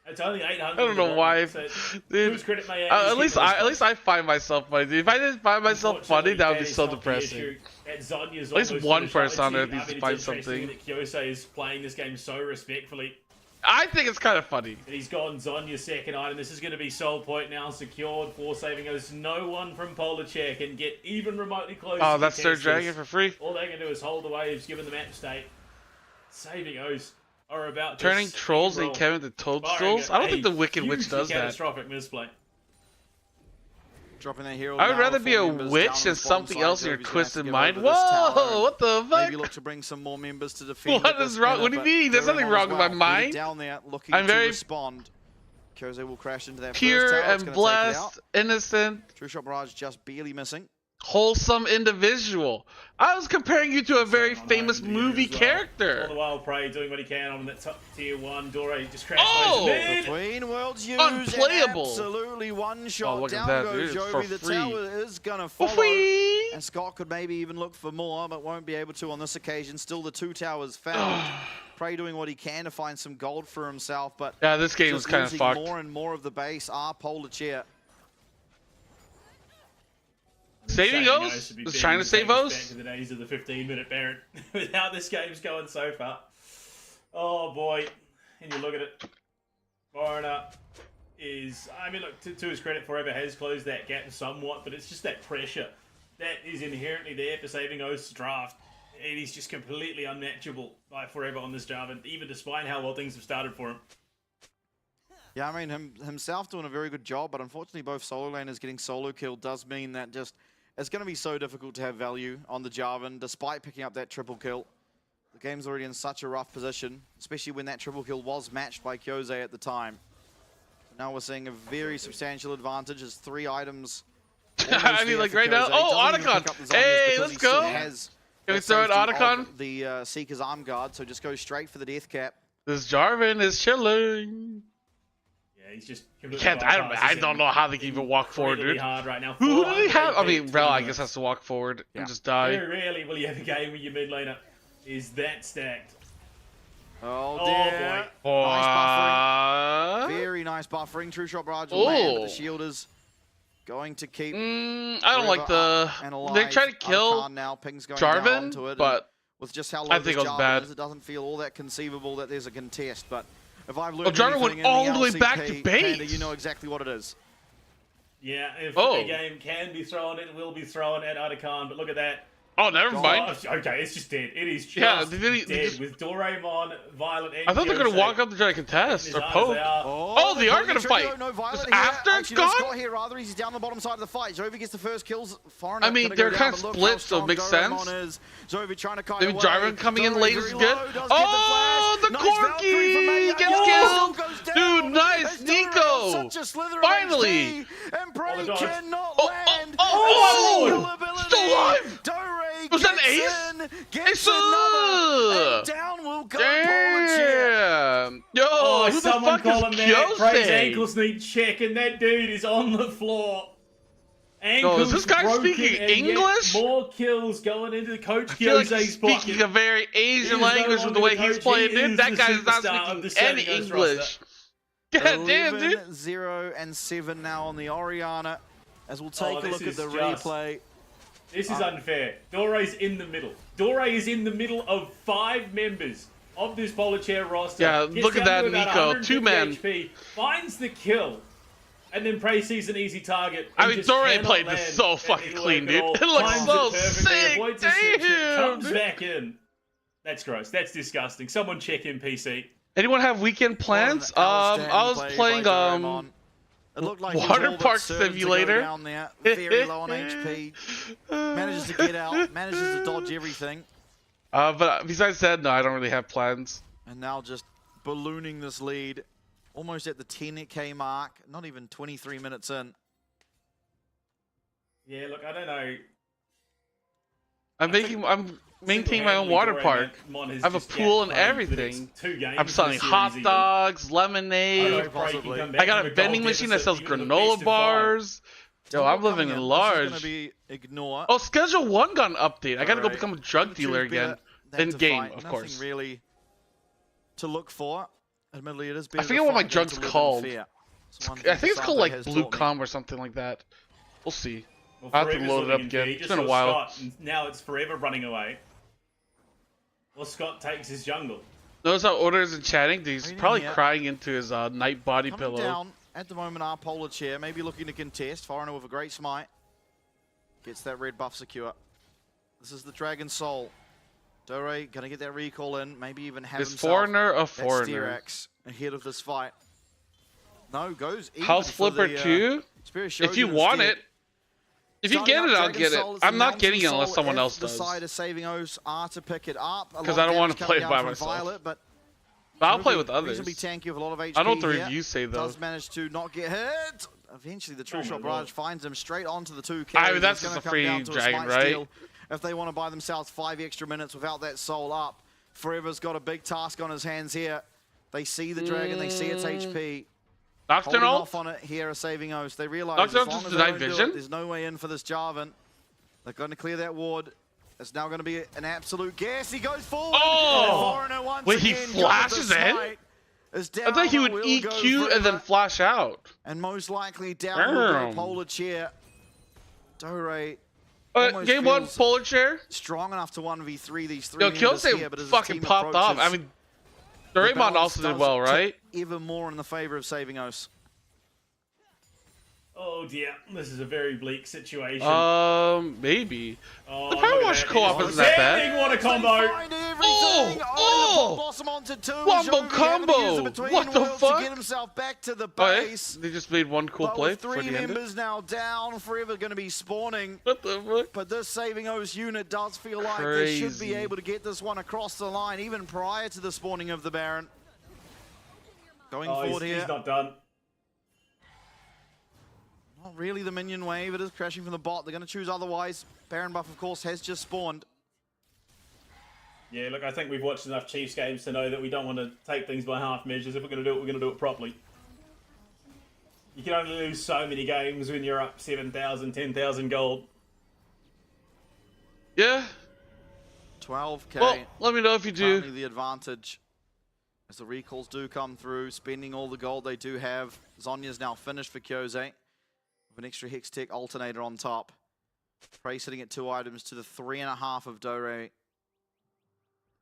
It's only 800. I don't know why. So, Dude, whose credit may at least I find myself funny. If I didn't find myself funny, that would be so depressing. At least one person on there needs to find something. That Kyose is playing this game so respectfully. I think it's kind of funny. And he's gotten Zonya's second item. This is going to be soul point now secured for saving us. No one from Polachek can get even remotely close. Oh, to that's the Third Testers. Dragon for free. All they can do is hold the waves, given the match state. Saving O's are about to Turning trolls and roll. Kevin to toadstools. I don't think the Wicked Witch does that. Catastrophic misplay. Dropping that hero I would now rather for be a members witch down on than the bottom something side. else in your Jovi's gonna have to twisted get mind. over this tower Whoa, what the Maybe fuck? look to bring some more members to defend. What at this is wrong? minute, What do you but mean? There's nothing Doraemon wrong as with well, my really mind. down there looking I'm to very respond. Kyose will crash into that Pure first tower. It's and gonna take it out. blessed, innocent, True Shot Barrage just barely missing. wholesome individual. I was comparing you to a very famous movie All the character. while, Prey doing what he can on that top tier 1. Dore just crashed Oh! mid. Between worlds used. Unplayable. Absolutely one shot. Oh, look at Down that, goes dude. It's for Jovi. The free. tower is going to For follow. free. And Scott could maybe even look for more, but won't be able to on this occasion. Still the 2 towers found. Prey doing what he can to find some gold for himself, but Yeah, this game was just kind of losing fucked. more and more of the base are Polar Chair. Saving O's? should be Was beating trying to the save games O's? Back to the days of the 15-minute Baron. With how this game's going so far. Oh boy. And you look at it. Foreigner is, I mean, look, to his credit, Forever has closed that gap somewhat, but it's just that pressure that is inherently there for Saving O's draft. And he's just completely unmatchable by Forever on this Java, even despite how well things have started for him. Yeah, I mean, himself doing a very good job, but unfortunately both solo laners getting solo killed does mean that just it's going to be so difficult to have value on the Jarvan, despite picking up that triple kill. The game's already in such a rough position, especially when that triple kill was matched by Kyose at the time. Now we're seeing a very substantial advantage as 3 items. I mean, like right now. Oh, Otacon! Hey, let's go! Can we throw it Otacon? The Seeker's arm guard, so just go straight for the death cap. This Jarvan is chilling. Yeah, he's just. I don't know how they can even walk forward, dude. Hard right now. Who do they have? I mean, Rel, I guess has to walk forward and just die. Very rarely will you have a game where your mid laner is that stacked. Oh dear. Boy. Nice buffering. Very nice buffering. True Shot Barrage will land, but the shield is going to keep. I don't like the. They try to kill Jarvan, but with just how low I think it was bad. It doesn't feel all that conceivable that there's a contest. But if I've Oh, learned Jarvan went all the way back to base. Panda, you know exactly what it is. Yeah, if a game can be thrown, it will be thrown at Otacon. But look at that. Oh, never mind. Okay, it's just dead. It is just dead with Doraemon, Violet, and I thought they were going to walk up to try to contest or poke. Oh, they are going to fight. Just after it's gone? Scott here, rather. He's down the bottom side of the fight. Jovi gets the first kills. I mean, they're kind of split, so it makes sense. Jovi trying to Maybe Jarvan coming in late is good. Oh, the Corki gets killed. Dude, nice. Nico. Finally. And Prey cannot land. Oh, still alive. Was that an ace? Gets another. And down will go Damn. Yo, who someone the fuck call is him that. Prey's Kyose? ankles need check, and that dude is on the floor. Yo, is this guy speaking English? More kills going into the Coach Kyose's Kyose's speaking a very Asian language with the way he's playing it. That guy is not speaking any English. God damn, dude. 0 and 7 now on the Orianna. As we'll take a look at the replay. This is unfair. Dore's in the middle. Dore is in the middle of 5 members of this Polar Chair roster. Yeah, look at that, Nico. 2-man. HP, finds the kill, and then Prey sees an easy target. I mean, Dore played this so fucking clean, dude. It looks so sick. Damn. Comes back in. That's gross. That's disgusting. Someone check in PC. Anyone have weekend plans? I was playing It looked like Water Park Simulator. Down there. Very low on HP. Manages to get out. Manages to dodge everything. But besides that, no, I don't really have plans. And now just ballooning this lead. Almost at the 10k mark. Not even 23 minutes in. Yeah, look, I don't know. I'm maintaining my own water park. I have a pool and everything. I'm selling hot dogs, lemonade. I got a vending machine that sells granola bars. Yo, I'm living in large. Oh, Schedule 1 got an update. I gotta go become a drug dealer again. In game, of course. Nothing really to look for. Admittedly, it is. I forget what my drug's called. I think it's called like Blue Com or something like that. We'll see. I'll have to load it up again. It's been a while. Scott, now it's forever running away. Well, Scott takes his jungle. Notice how Order isn't chatting? He's probably crying into his night body pillow. Down at the moment, our Polar Chair, maybe looking to contest. Foreigner with a great smite. Gets that red buff secure. This is the Dragon Soul. Dore gonna get that recall in. Maybe even have himself Foreigner a that Foreigner Steerax ahead of this fight. No, goes even House Flipper the, 2? If you want it. If you get it, I'll get it. I'm not getting it unless someone else does. The side of Saving O's are to pick it up. Because I don't want to play it by myself. Violet, but I'll play with others. Tanky with a lot of HP I don't know what the here. reviews say, though. Does manage to not get hit. Eventually, the True Shot Barrage finds him straight onto the 2K. I mean, that's just a free dragon, right? If they want to buy themselves 5 extra minutes without that soul up, Forever's got a big task on his hands here. They see the dragon, they see its HP. Holding off on it here are Saving O's. They realize as long as they don't do it, there's no way in for this Jarvan. They're going to clear that ward. It's now going to be an absolute guess. He goes forward. Oh! Wait, he flashes in? I thought he would EQ and then flash out. And most likely down will go Polar Chair. Dore. Game 1, Polar Chair. Strong enough to 1v3 these 3 Yo, Kyose fucking popped off. I mean, Doraemon also did well, right? Even more in the favor of Saving O's. Oh dear, this is a very bleak situation. Maybe. Oh, The look Power at Wash that. co-op He's isn't that bad. sending what a combo! Blossom onto two. Wombo Jovi having to use combo! it between What the worlds fuck? to get himself back to the Oh, yeah? base. They just made one cool But play with for three the end. members now down, forever going to be spawning. What the fuck? But this Saving O's unit does feel like they should be able to get this one across the line, even prior to the spawning of the Baron. Going forward here. He's not done. Not really the minion wave. It is crashing from the bot. They're going to choose otherwise. Baron buff, of course, has just spawned. Yeah, look, I think we've watched enough Chiefs games to know that we don't want to take things by half measures. If we're going to do it, we're going to do it properly. You can only lose so many games when you're up 7,000, 10,000 gold. Yeah. 12k. Well, let me know if you do. Currently the advantage as the recalls do come through, spending all the gold they do have. Zonya's now finished for Kyose with an extra Hex Tech alternator on top. Prey sitting at 2 items to the 3.5 of Dore.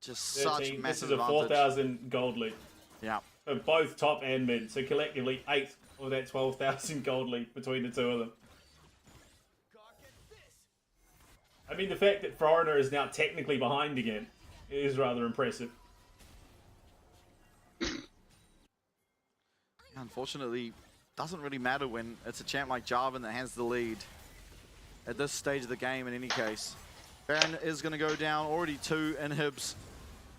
Just 13. such massive This is a advantage. 4,000 gold lead. Yeah. For both top and mid. So collectively 8 of that 12,000 gold lead between the two of them. I mean, the fact that Foreigner is now technically behind again is rather impressive. Unfortunately, doesn't really matter when it's a champ like Jarvan that has the lead at this stage of the game in any case. Baron is going to go down, already 2 inhibs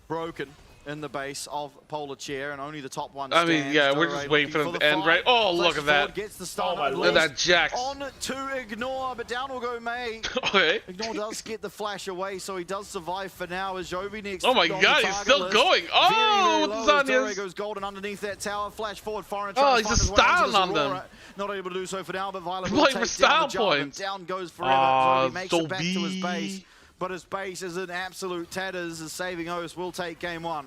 broken in the base of Polar Chair, and only the top one stands. I mean, yeah, we're just waiting for them to end, right? Oh, look at that. Gets the stun Look at that Jax. on to Ignore, but down will go May. Okay. Ignore does get the flash away, so he does survive for now as Jovi next. Oh my on god, the he's target still list. going. Oh, Very with low the as Dore Zonyas. goes golden underneath that tower. Flash forward, Foreign. Oh, he's just styling on them. Not able to do so for now, but Violet He's will playing take for down the style Jarvan. points. Down goes forever. Aw, So he makes it back to his Dobby. base. But his base is in absolute tatters as Saving O's will take game 1.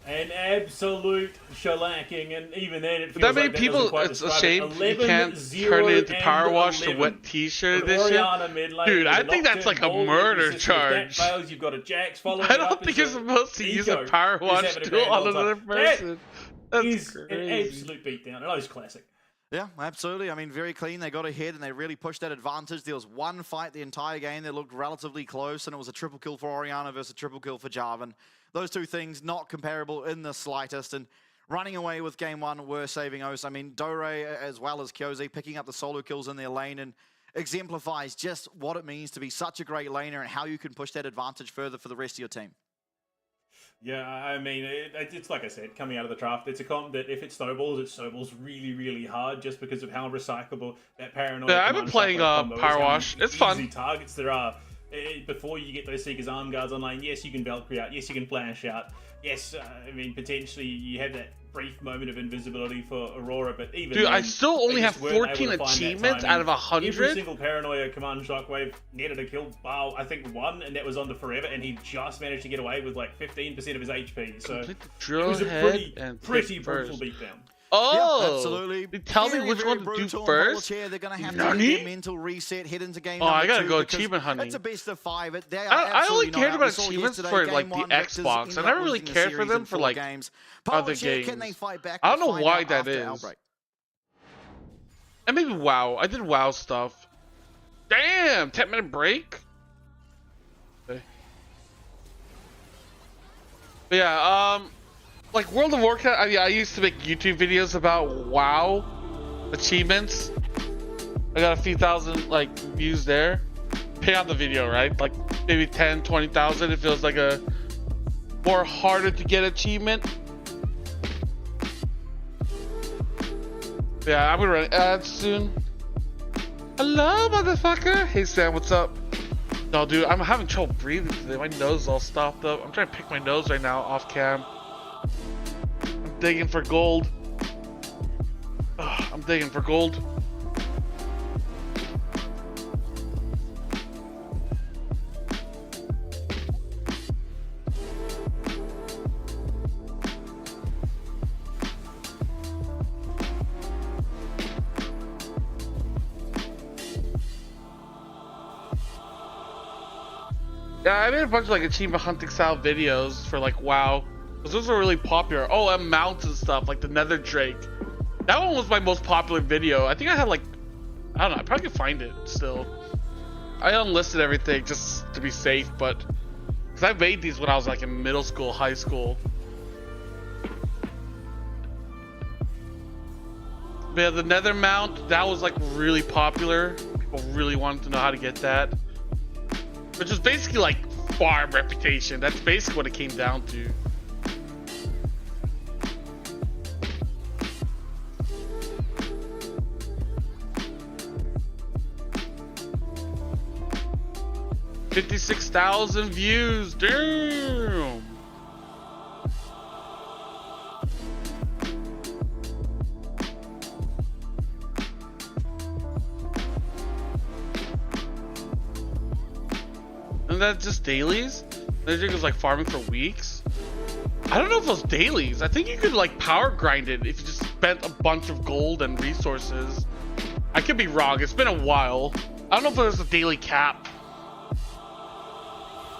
An absolute shellacking, and even then it feels That many like people, doesn't quite it's a describe shame it. you can't 11-0 turn it into and Power Wash to 11. wet t-shirt With edition. Orianna mid lane Dude, with I a think that's like a knockdown murder gold. If that charge. fails, you've got a Jax following I it up don't think as you're supposed to use a Eco Power is Wash having a tool grand on old another time. person. That That's is crazy. an absolute beatdown. An O's classic. Yeah, absolutely. I mean, very clean. They got ahead and they really pushed that advantage. There was one fight the entire game that looked relatively close, and it was a triple kill for Orianna versus a triple kill for Jarvan. Those two things not comparable in the slightest, and running away with game 1 were Saving O's. I mean, Dore as well as Kyose picking up the solo kills in their lane and exemplifies just what it means to be such a great laner and how you can push that advantage further for the rest of your team. Yeah, I mean, it's like I said, coming out of the draft, it's a comp that if it snowballs really, really hard just because of how recyclable that paranoia. Yeah, I've been playing Power Wash. It's fun. Easy targets there are. Before you get those Seeker's Arm Guards online, yes, you can Valkyrie out, yes, you can Flash out, yes, I mean, potentially you have that brief moment of invisibility for Aurora, but even Dude, then, I still only they have just weren't able to 14 find that achievements timing. out of 100. Every single Paranoia Command Shockwave netted a kill, bar, I think, 1, and that was on the Forever, and he just managed to get away with like 15% of his HP, so Complete the it drill was a head pretty and brutal first. beatdown. Oh, Yeah, absolutely. They tell me Very, which very one to do brutal on first. Chair. They're going to have to Nani? get their mental reset, head into game Oh, number I gotta 2 go because achievement hunting. It's a best of 5. They are I only absolutely cared not about out. We saw achievements yesterday, for game like the 1, Victor's Xbox. I ended up never really losing the cared for series them in for 4 like games. other Chair, games. can they fight back? I don't We'll know find why out that after is. Outbreak. And maybe WoW. I did WoW stuff. Damn, 10-minute break. Okay. But yeah, like World of Warcraft. I used to make YouTube videos about WoW achievements. I got a few thousand like views there. Pay on the video, right? Like maybe 10, 20,000. It feels like a more harder to get achievement. Yeah, I'm gonna run ads soon. Hello, motherfucker. Hey, Sam, what's up? No, dude, I'm having trouble breathing today. My nose is all stopped up. I'm trying to pick my nose right now off cam. I'm digging for gold. Ugh, I'm digging for gold. Yeah, I made a bunch of like achievement hunting style videos for like WoW. Those are really popular. Oh, and mounts and stuff like the Nether Drake. That one was my most popular video. I think I had like, I don't know, I probably could find it still. I unlisted everything just to be safe, but because I made these when I was like in middle school, high school. But yeah, the nether mount, that was like really popular. People really wanted to know how to get that. Which is basically like farm reputation. That's basically what it came down to. $56,000 views, damn! And that's just dailies? That was like farming for weeks? I don't know if it was dailies. I think you could like power grind it if you just spent a bunch of gold and resources. I could be wrong, it's been a while. I don't know if there's a daily cap.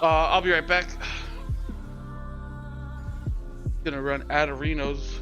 I'll be right back. Gonna run Adarinos.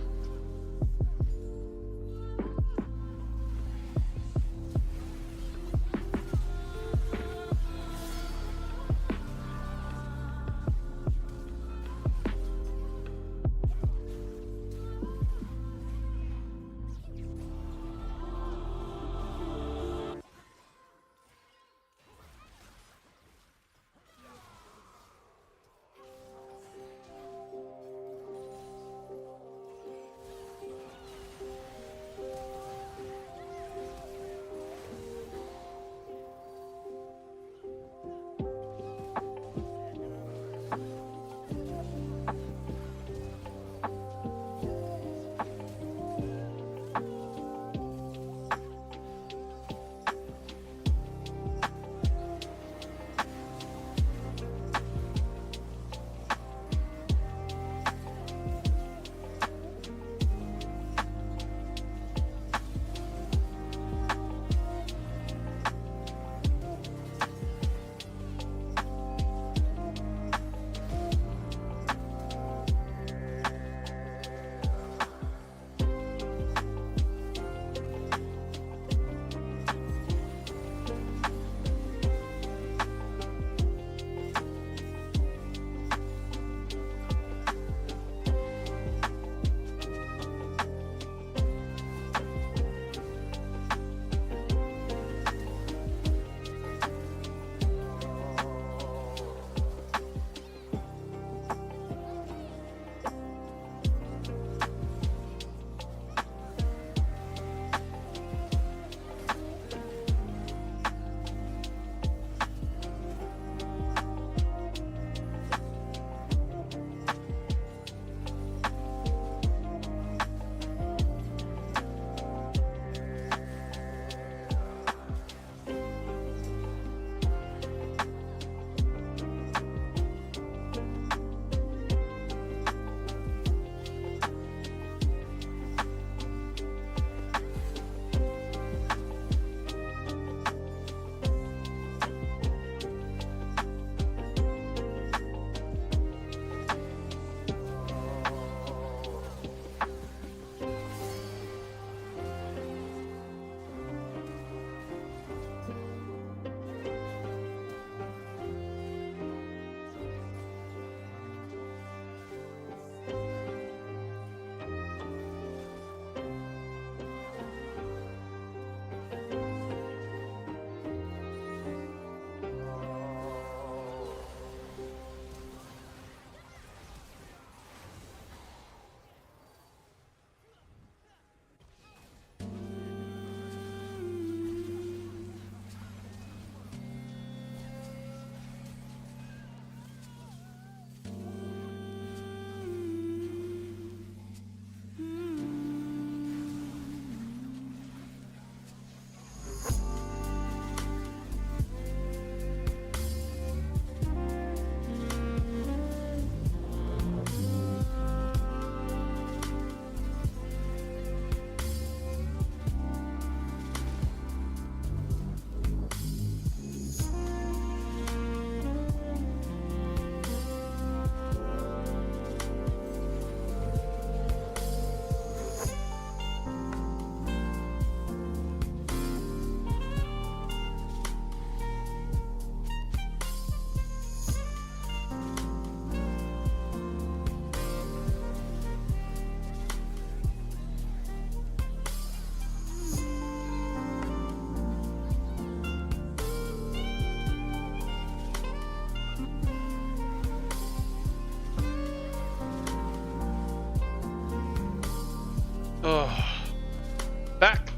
Oh,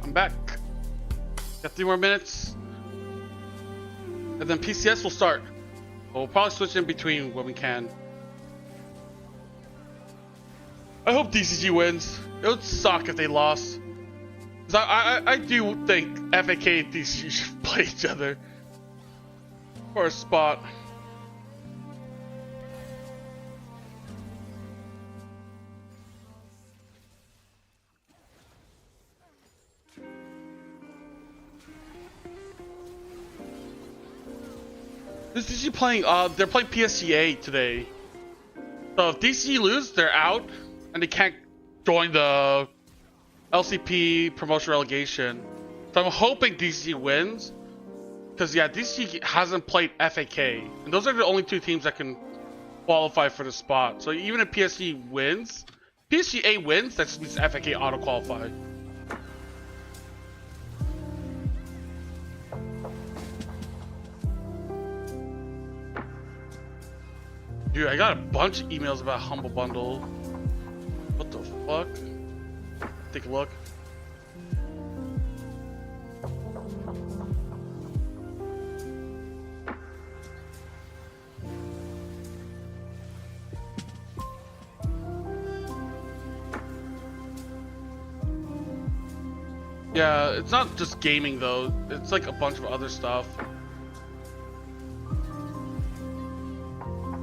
I'm back. Got 3 more minutes, and then PCS will start. We'll probably switch in between when we can. I hope DCG wins. It would suck if they lost. Cause I do think FAK and DCG should play each other for a spot. This DCG playing, they're playing PSGA today. So if DCG lose, they're out, and they can't join the LCP promotion relegation. So I'm hoping DCG wins, because yeah, DCG hasn't played FAK, and those are the only 2 teams that can qualify for the spot. So even if PSG wins, PSGA wins, that just means FAK auto qualify. Dude, I got a bunch of emails about Humble Bundle. What the fuck? Take a look. Yeah, it's not just gaming though. It's like a bunch of other stuff.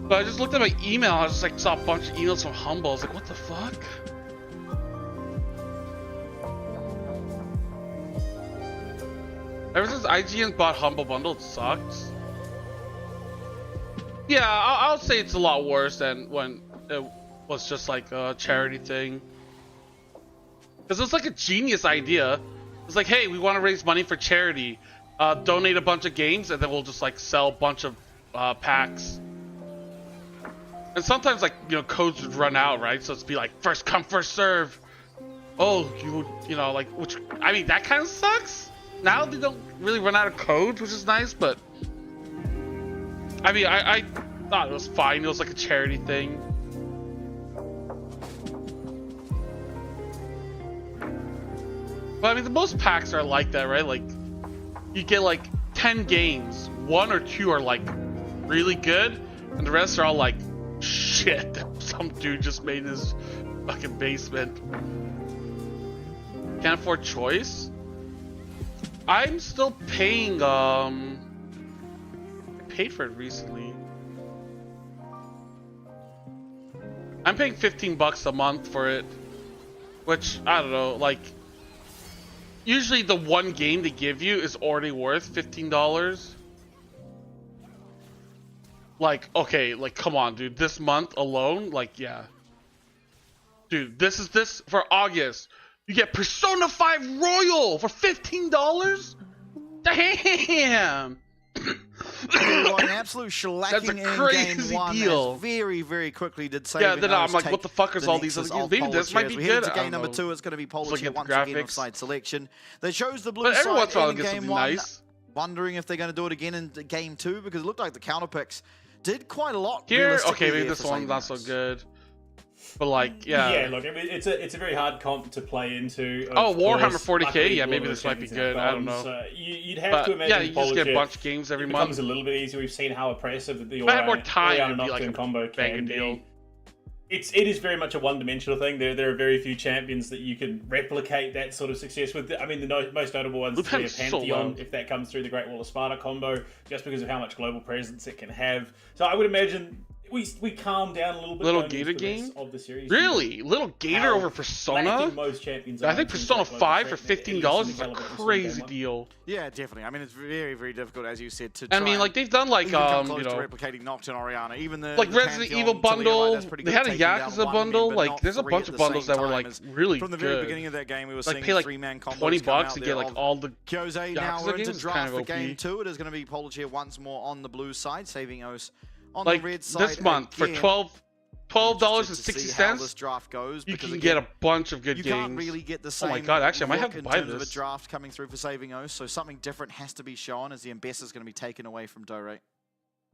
But I just looked at my email, I just like saw a bunch of emails from Humble. I was like, what the fuck? Ever since IGN bought Humble Bundle, it sucks. Yeah, I'll say it's a lot worse than when it was just like a charity thing. Because it was like a genius idea. It's like, hey, we want to raise money for charity. Donate a bunch of games, and then we'll just like sell a bunch of packs. And sometimes, like, you know, codes would run out, right? So it'd be like, first come, first serve. Oh, you know, like, which, I mean, that kind of sucks. Now they don't really run out of codes, which is nice, but I mean, I thought it was fine. It was like a charity thing. But I mean, the most packs are like that, right? Like, you get like 10 games. 1 or 2 are like really good, and the rest are all like shit that some dude just made in his fucking basement. Can't afford choice? I'm still paying, I paid for it recently. I'm paying $15 a month for it, which, I don't know, like, usually the one game they give you is already worth $15. Like, okay, like, come on, dude. This month alone, like, yeah. Dude, this for August. You get Persona 5 Royal for $15? Damn! An absolute shellacking. That's a crazy game 1 deal. Very, very quickly did say. Yeah, then I'm like, what the fuck is all these other games? Maybe this might be we good. Head to game number 2, it's going to be Polar Chair once graphics. again offside selection. They chose the blue but every side once in a while in it gets game something 1. nice. Wondering if they're going to do it again in game 2, because it looked like the counter picks did quite a lot. Here, okay, maybe this one's not so good. But like, yeah. Yeah, look, I mean, it's a very hard comp to play into. Oh, Warhammer 40k, yeah, maybe this might be good. I don't know. So you'd have to imagine. Yeah, you just get a bunch of games every month. It becomes a little bit easier. We've seen how oppressive the if I had more time, Orion it'd be like a combo can deal. be. It is very much a one-dimensional thing. There are very few champions that you can replicate that sort of success with. I mean, the most notable ones are Pantheon, if that comes through the Great Wall of Sparta combo, just because of how much global presence it can have. So I would imagine we calm down a little bit. Little Gator game of the series. Really, Little Gator over Persona? Most champions I think Persona 5 for $15 is a crazy deal. Yeah, definitely. I mean, it's very, very difficult, as you said, to. I mean, like they've done like you know, replicating Nocturne Oriana, even the like Resident Evil bundle. They had a Yakuza bundle. Like, there's a bunch of bundles that were like really good. From the very beginning of that game, we were like seeing pay like $3-man combos $20 to get like all the Kyose now Yakuza into games. draft Kind of for game OP. 2. It is going to be Polar Chair once more on the blue side, saving Os on like the red side. This month again. for $12.60, this draft goes, you because can again, get a bunch of good you games. can't really get the same. Oh my god, actually, I might have to in buy terms of this. a draft coming through for saving Os, so something different has to be shown as the Ambassador is going to be taken away from Dorate.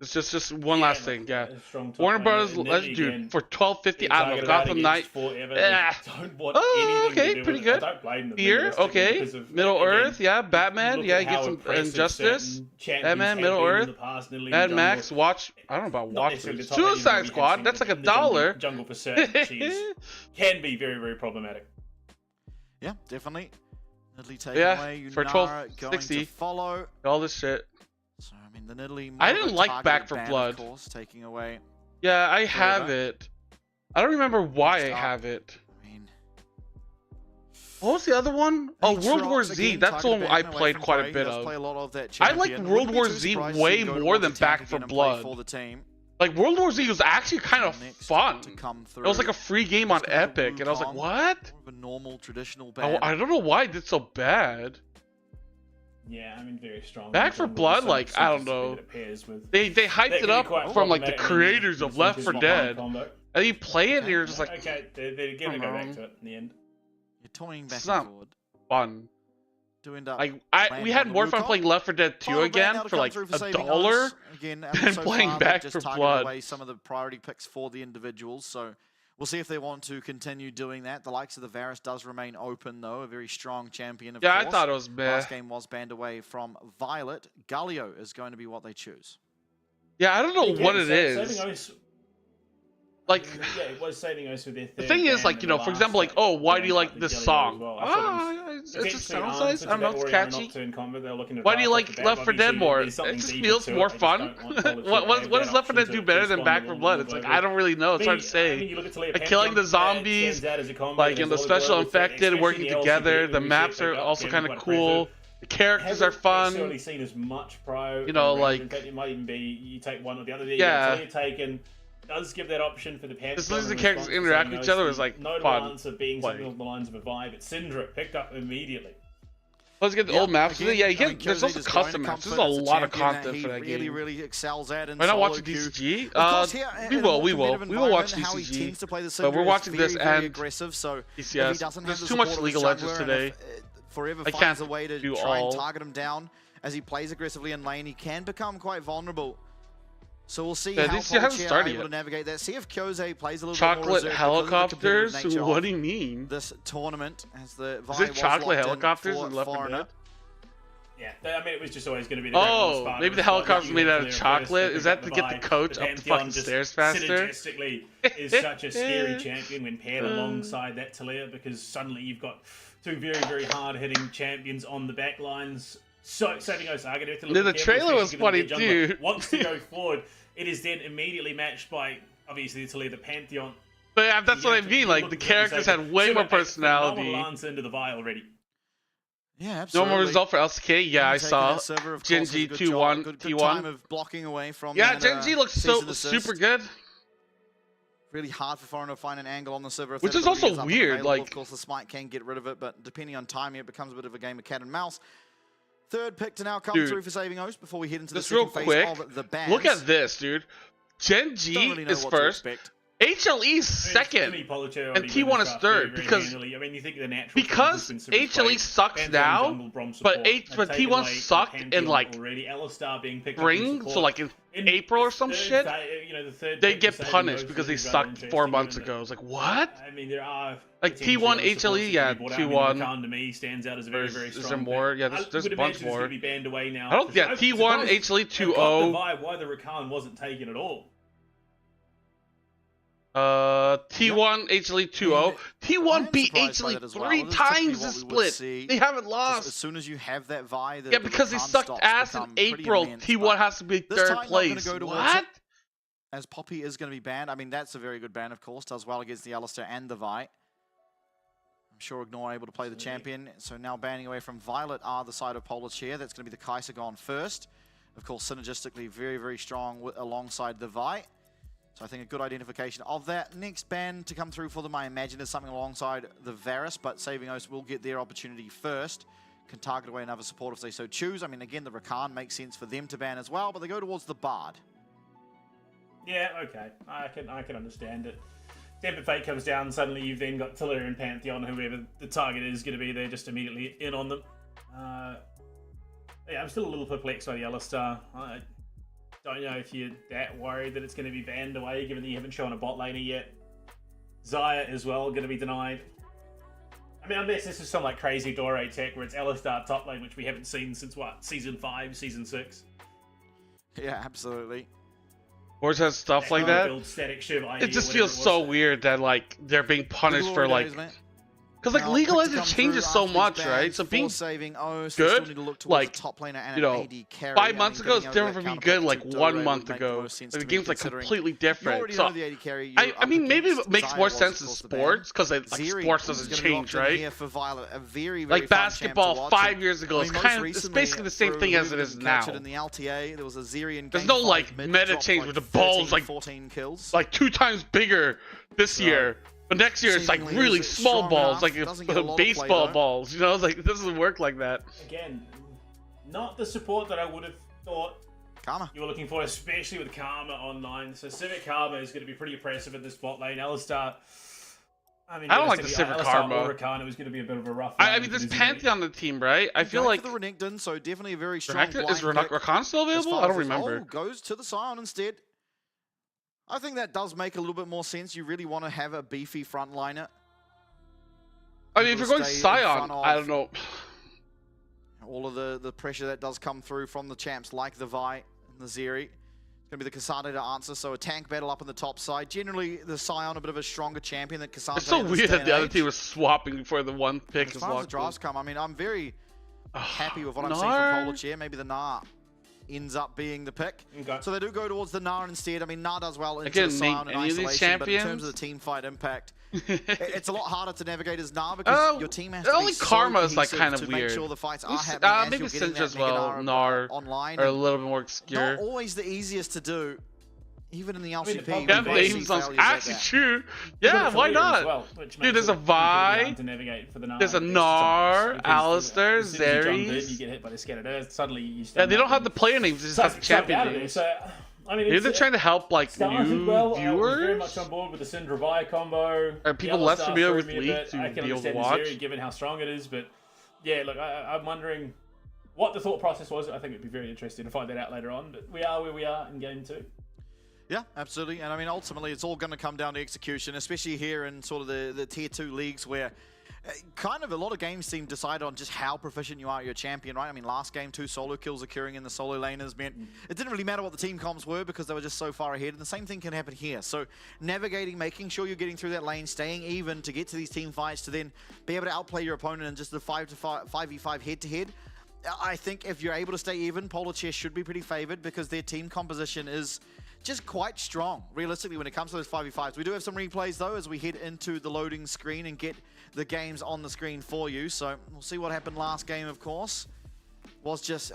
It's just one last thing, yeah. Strong top Warner lane. Brothers, And let's then do again, for 12.50. I don't know. targeted out Gotham against Knight. forever. Yeah. They don't want Oh, anything okay, to do pretty with it. good. I don't blame them. Fear, realistically, okay. because of, Middle again, Earth, yeah. you Batman, look yeah. at Get how some impressive Injustice. certain champions Batman, have Middle been in Earth. the past, Italy, Mad jungle. Max, watch. I don't know about Not watch. necessarily the top lane, but Suicide we have Squad. seen That's them like a in the $1. jungle for certain. Can be very, very problematic. Yeah, definitely. Nidalee taking Yeah, away. for Yunara going 12.60. to follow. All this shit. So, I mean, the Nidalee I more of didn't a like targeted Back 4 ban, Blood. Of course, taking away. Yeah, I have Forever. it. I don't remember why I Next up. have it. I mean, What was the other one? Oh, Aatrox World War Z. again, That's the one targeted I ban away played from quite a Prey. bit Does of. play a lot of that I like champion. World Wouldn't be War too Z surprised to way see him go more towards than the tank Back 4 again and play Blood. For the team. Like, World War Z was actually kind of Next fun. to come It was through. like a free game on Let's go to Epic, and I was like, Wukong. what? More of a normal, traditional I, ban. I don't know why it did so bad. Yeah, I mean, very strong. Back 4 Blood, like, I don't know. They hyped it up from, like, the creators of Left 4 Dead. And you play it, and you're just like, okay, they're gonna go back to it in the end. You're toying back It's and not forward. fun. Do end up Like, we landing had on the more fun Wukong. playing Left 4 Dead 2 Final ban again now to for come like through for saving $1 us. Again, I mean, than so playing far, Back they've 4 just targeted Blood. away some of the priority picks for the individuals, so we'll see if they want to continue doing that. The likes of the Varus does remain open, though. A very strong champion, of Yeah, course. I thought it was meh. Last game was banned away from Violet. Galio is going to be what they choose. Yeah, I don't know what it is. Saving Ice, Like, yeah, it was Saving Ice with their the third thing is, ban like, in you the know, for last, example, like, oh, why do you like the this Galio as song? well. I thought it Ah, was it's just potentially sounds an nice. answer I to don't know, that it's Orion catchy. Nocturne combo they're looking to Why do you draft like off the bat. Left 4 Dead Obviously, more? there's It something just deeper feels to more it. I just fun. don't want Polish to What have does that Left 4 Dead option do to better than respond Back a 4 little Blood? more It's like, globally. I don't really know. It's hard to I say. mean, you look at Talia Like, killing the Pantheon, that zombies, stands out as a combo. like, There's and the a lot of special global threat, infected especially working the LCP together. that The we see maps pick are up also can kind be of quite cool. aggressive. The characters are Haven't fun. necessarily seen as much pro. You know, around. like- In fact, it might even be you take one or the other. Yeah. Talia taken does give that option for the Pantheon. As long as the in characters response to interact something with each other, else. it's like Notable fun. answer being play. something along the lines of a vibe. But Syndra picked up immediately. Let's get the Yeah, old maps. again, Yeah, I you mean, get, there's Kosei also just going custom to maps. There's comfort a as a lot of champion that content he for that really, game. really excels at in Why not solo watching queue. DCG? Of course, here, We in a will, more we will. competitive We will watch environment, how he DCG. tends to play the But we're Syndra watching is this very, very and aggressive, so if he PCS. doesn't have There's the too much support of League his of Legends jungler and today. if, Forever I finds can't a way to do try and all. target him down as he plays aggressively in lane, he can become quite vulnerable. So we'll see Yeah, how this hasn't Polchia are started able yet. to navigate that. See if Kosei plays a little bit Chocolate more reserved helicopters? because of the competitive nature What of do you mean? this tournament as the Vi Is it was chocolate locked in helicopters for in Left 4 Foreigner. Dead? Yeah, I mean, it was just always going to be the Oh, maybe the helicopter's made out of chocolate? Is that to get the coach up the fucking stairs faster? Synergistically is such a scary champion when paired alongside that Talia, because suddenly you've got two very, very hard-hitting champions on the back lines. So, Saving Osaga, you have to look The at careful, trailer was especially given funny their jungler too. wants to go forward. It is then immediately matched by, obviously, Talia, the Pantheon. But yeah, that's You what I have to mean. Like, look the at it and characters say, had way so more that makes a phenomenal personality. answer into the Vi already. Yeah, No absolutely. more result for LCK? Yeah, I Taking saw. that server, of Gen course, G does a good 2-1, job. Good T1. time of blocking away from Yeah, that, Gen G looks so season assist. super good. Really hard for Foreigner to find an angle on the server. If Which that is ability also up and weird, available. like- Of course, the smite can get rid of it, but depending on timing, it becomes a bit of a game of cat and mouse. Third pick to now come Dude, through for Saving Host before we head into the Just real second quick, phase of the bans. look at this, dude. Gen G Don't really know is what to first. expect. HLE is second. And T1 is third, because- I mean, you think the natural because HLE sucks now, but T1 sucked in, like, spring, so like in April or some shit, they get punished because they sucked 4 months ago. It's like, what? I mean, there are Like T1 HLE, yeah, T1. Rakan to me stands out as a very, very Is strong there more? pick. Yeah, I there's would a bunch imagine it's more. gonna be banned away now. I don't. Yeah, T1 HLE I've got the 2-0. vibe why the Rakan wasn't taken at all. T1 HLE 2-0. T1 beat surprised by HLE that as well. 3 This is times typically this what we would split. see. They haven't As lost. soon as you have that Vi, Yeah, because they Rakan sucked stops ass in become pretty April. immense, T1 but has to be this third time, not gonna place. go towards What? it. As Poppy is going to be banned. I mean, that's a very good ban, of course. Does well against the Alistar and the Vi. I'm sure Ignore able to play the champion. So now banning away from Violet are the side of Polar Chair. That's going to be the Kai'Sa gone first. Of course, synergistically very, very strong alongside the Vi. So I think a good identification of that. Next ban to come through for them, I imagine, is something alongside the Varus, but Saving Host will get their opportunity first. Can target away another support if they so choose. I mean, again, the Rakan makes sense for them to ban as well, but they go towards the Bard. Yeah, okay. I can understand it. Tempered Fate comes down, suddenly you've then got Talia and Pantheon, whoever the target is going to be, they're just immediately in on them. Yeah, I'm still a little perplexed by the Alistar. Don't know if you're that worried that it's going to be banned away, given that you haven't shown a bot laner yet. Zaya as well, going to be denied. I mean, unless this is some like crazy Dore tech where it's Alistar top lane, which we haven't seen since what, season 5, season 6. Yeah, absolutely. Or has stuff like that. It It just feels so weird that like they're being punished for like. Because like League of Legends changes so much, right? So being good, like, you know, 5 months ago is different from being good like 1 month ago. Like, the game's like completely different. So I mean, maybe it makes more sense in sports because like sports doesn't change, right? Like basketball 5 years ago is it's basically the same thing as it is now. There's no like meta change with the balls like 2 times bigger this year. But next year it's like really small balls, like baseball balls, you know? Like, it doesn't work like that. Again, not the support that I would have thought Karma. You were looking for, especially with Karma online. So Civic Karma is going to be pretty impressive at this bot lane. Alistar, I don't like the Civic Karma. It was going to be a bit of a rough I mean, there's Pantheon on the team, right? I feel like... the Renekton, so definitely a very strong blind Is Rakan still available? I don't remember. Goes to the Scion instead. I think that does make a little bit more sense. You really want to have a beefy frontliner. I mean, if you're going Scion, I don't know. All of the pressure that does come through from the champs like the Vi and the Zeri. It's going to be the Kasane to answer, so a tank battle up on the top side. Generally, the Scion a bit of a stronger champion than Kasane. It's so weird that the other team was swapping before the one pick is locked in. As far as the drives come, I mean, I'm very happy with what I'm seeing from Polar Chair. Maybe the Gnar ends up being the pick. Okay. So they do go towards the Gnar instead. I mean, Gnar does well into Again, the Scion in isolation, but in terms of the team fight impact, it's a lot harder to navigate as Gnar because your team has to only be so Karma is like kind of to weird. Make sure the fights are happening maybe as you're getting Syndra as well, Gnar online. Are a little bit more obscure. Not always the easiest to do. Even in the LCP, yeah, names on actually true. Yeah, why not? Well, dude, there's a Vi, there's a Gnar, Alistar, Xerxes. You get hit by the Scattered Earth. Suddenly you yeah, they don't have the player names. They just have the champion names. So, I mean, maybe they're trying to help like new viewers. I was very much on board with the Syndra Vi combo. Are people less familiar with League to be able to watch? Zeri, given how strong it is, but yeah, look, I'm wondering what the thought process was. I think it'd be very interesting to find that out later on. But we are where we are in Game 2. Yeah, absolutely. And I mean, ultimately, it's all going to come down to execution, especially here in sort of the Tier 2 leagues where kind of a lot of games seem decided on just how proficient you are at your champion, right? I mean, last game, 2 solo kills occurring in the solo laners meant it didn't really matter what the team comms were because they were just so far ahead. And the same thing can happen here. So navigating, making sure you're getting through that lane, staying even to get to these team fights to then be able to outplay your opponent in just the 5v5 head-to-head. I think if you're able to stay even, Polar Chair should be pretty favored because their team composition is just quite strong, realistically, when it comes to those 5v5s. We do have some replays, though, as we head into the loading screen and get the games on the screen for you. So we'll see what happened last game, of course. Was just,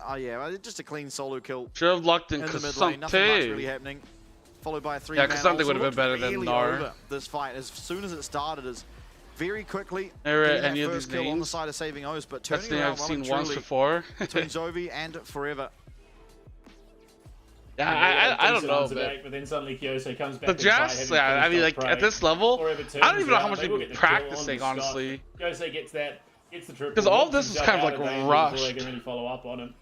just a clean solo kill. Should have locked in the mid lane. Nothing much really happening. Followed by a 3-man. Yeah, Kasane would have been better than Gnar. This fight, as soon as it started, is very quickly any of first these kill names? on the side of saving O's, but That's turning the around I've seen once before. between Zovi and Forever. Yeah, I don't know, but then suddenly Kyoso comes back. The Jess, yeah, I mean, like at this level, I don't even know how much they've been practicing, honestly. Kyoso gets the triple. Because all this is kind of like rushed. They can really follow up on him.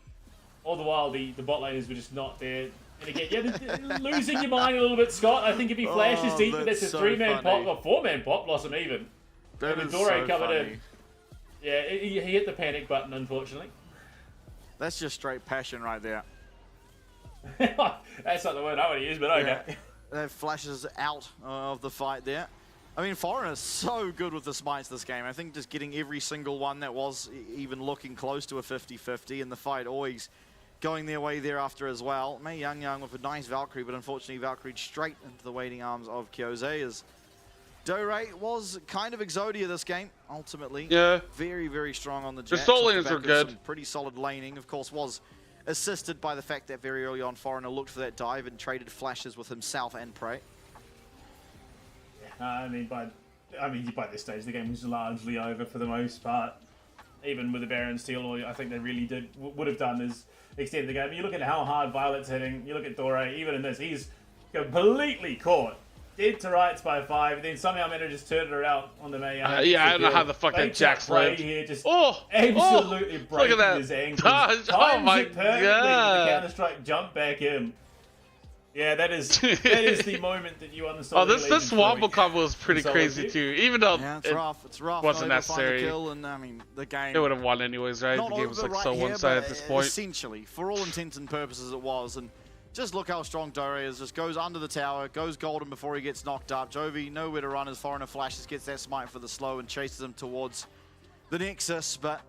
All the while, the bot laners were just not there. And again, yeah, losing your mind a little bit, Scott. I think if he flashes deep, that's a 3-man pop, or 4-man pop, Blossom even. That is so funny. Yeah, he hit the panic button, unfortunately. That's just straight passion right there. That's not the word I would use, but okay. Yeah. That flashes out of the fight there. I mean, Foreigner is so good with the smites this game. I think just getting every single one that was even looking close to a 50-50 in the fight, always going their way thereafter as well. Mei Yang with a nice Valkyrie, but unfortunately Valkyrie straight into the waiting arms of Kyoze as Dore was kind of Exodia this game, ultimately. Yeah. Very, very strong on the Jax. The soul laners were good. Pretty solid laning, of course, was assisted by the fact that very early on Foreigner looked for that dive and traded flashes with himself and Prey. I mean, by this stage, the game was largely over for the most part. Even with the Baron Steel, all I think they really would have done is extend the game. You look at how hard Violet's hitting. You look at Dore. Even in this, he's completely caught dead to rights by 5. And then somehow manages to turn it around on the Mei. Yeah, I don't know how the fuck that Jax lived. Here just absolutely breaking his ankles. Oh my god! The Counter-Strike jump back in. Yeah, that is the moment that you understand. Oh, this wobble combo was pretty crazy too. Even though it's rough. It's rough. wasn't not able to find the necessary. kill, and I mean the game. They would have won anyways, right? Not The game was over like right so here, one-sided but at this point. Essentially, for all intents and purposes, it was. And just look how strong Dore is. Just goes under the tower, goes golden before he gets knocked up. Jovi nowhere to run as Foreigner flashes, gets that smite for the slow and chases him towards the Nexus. But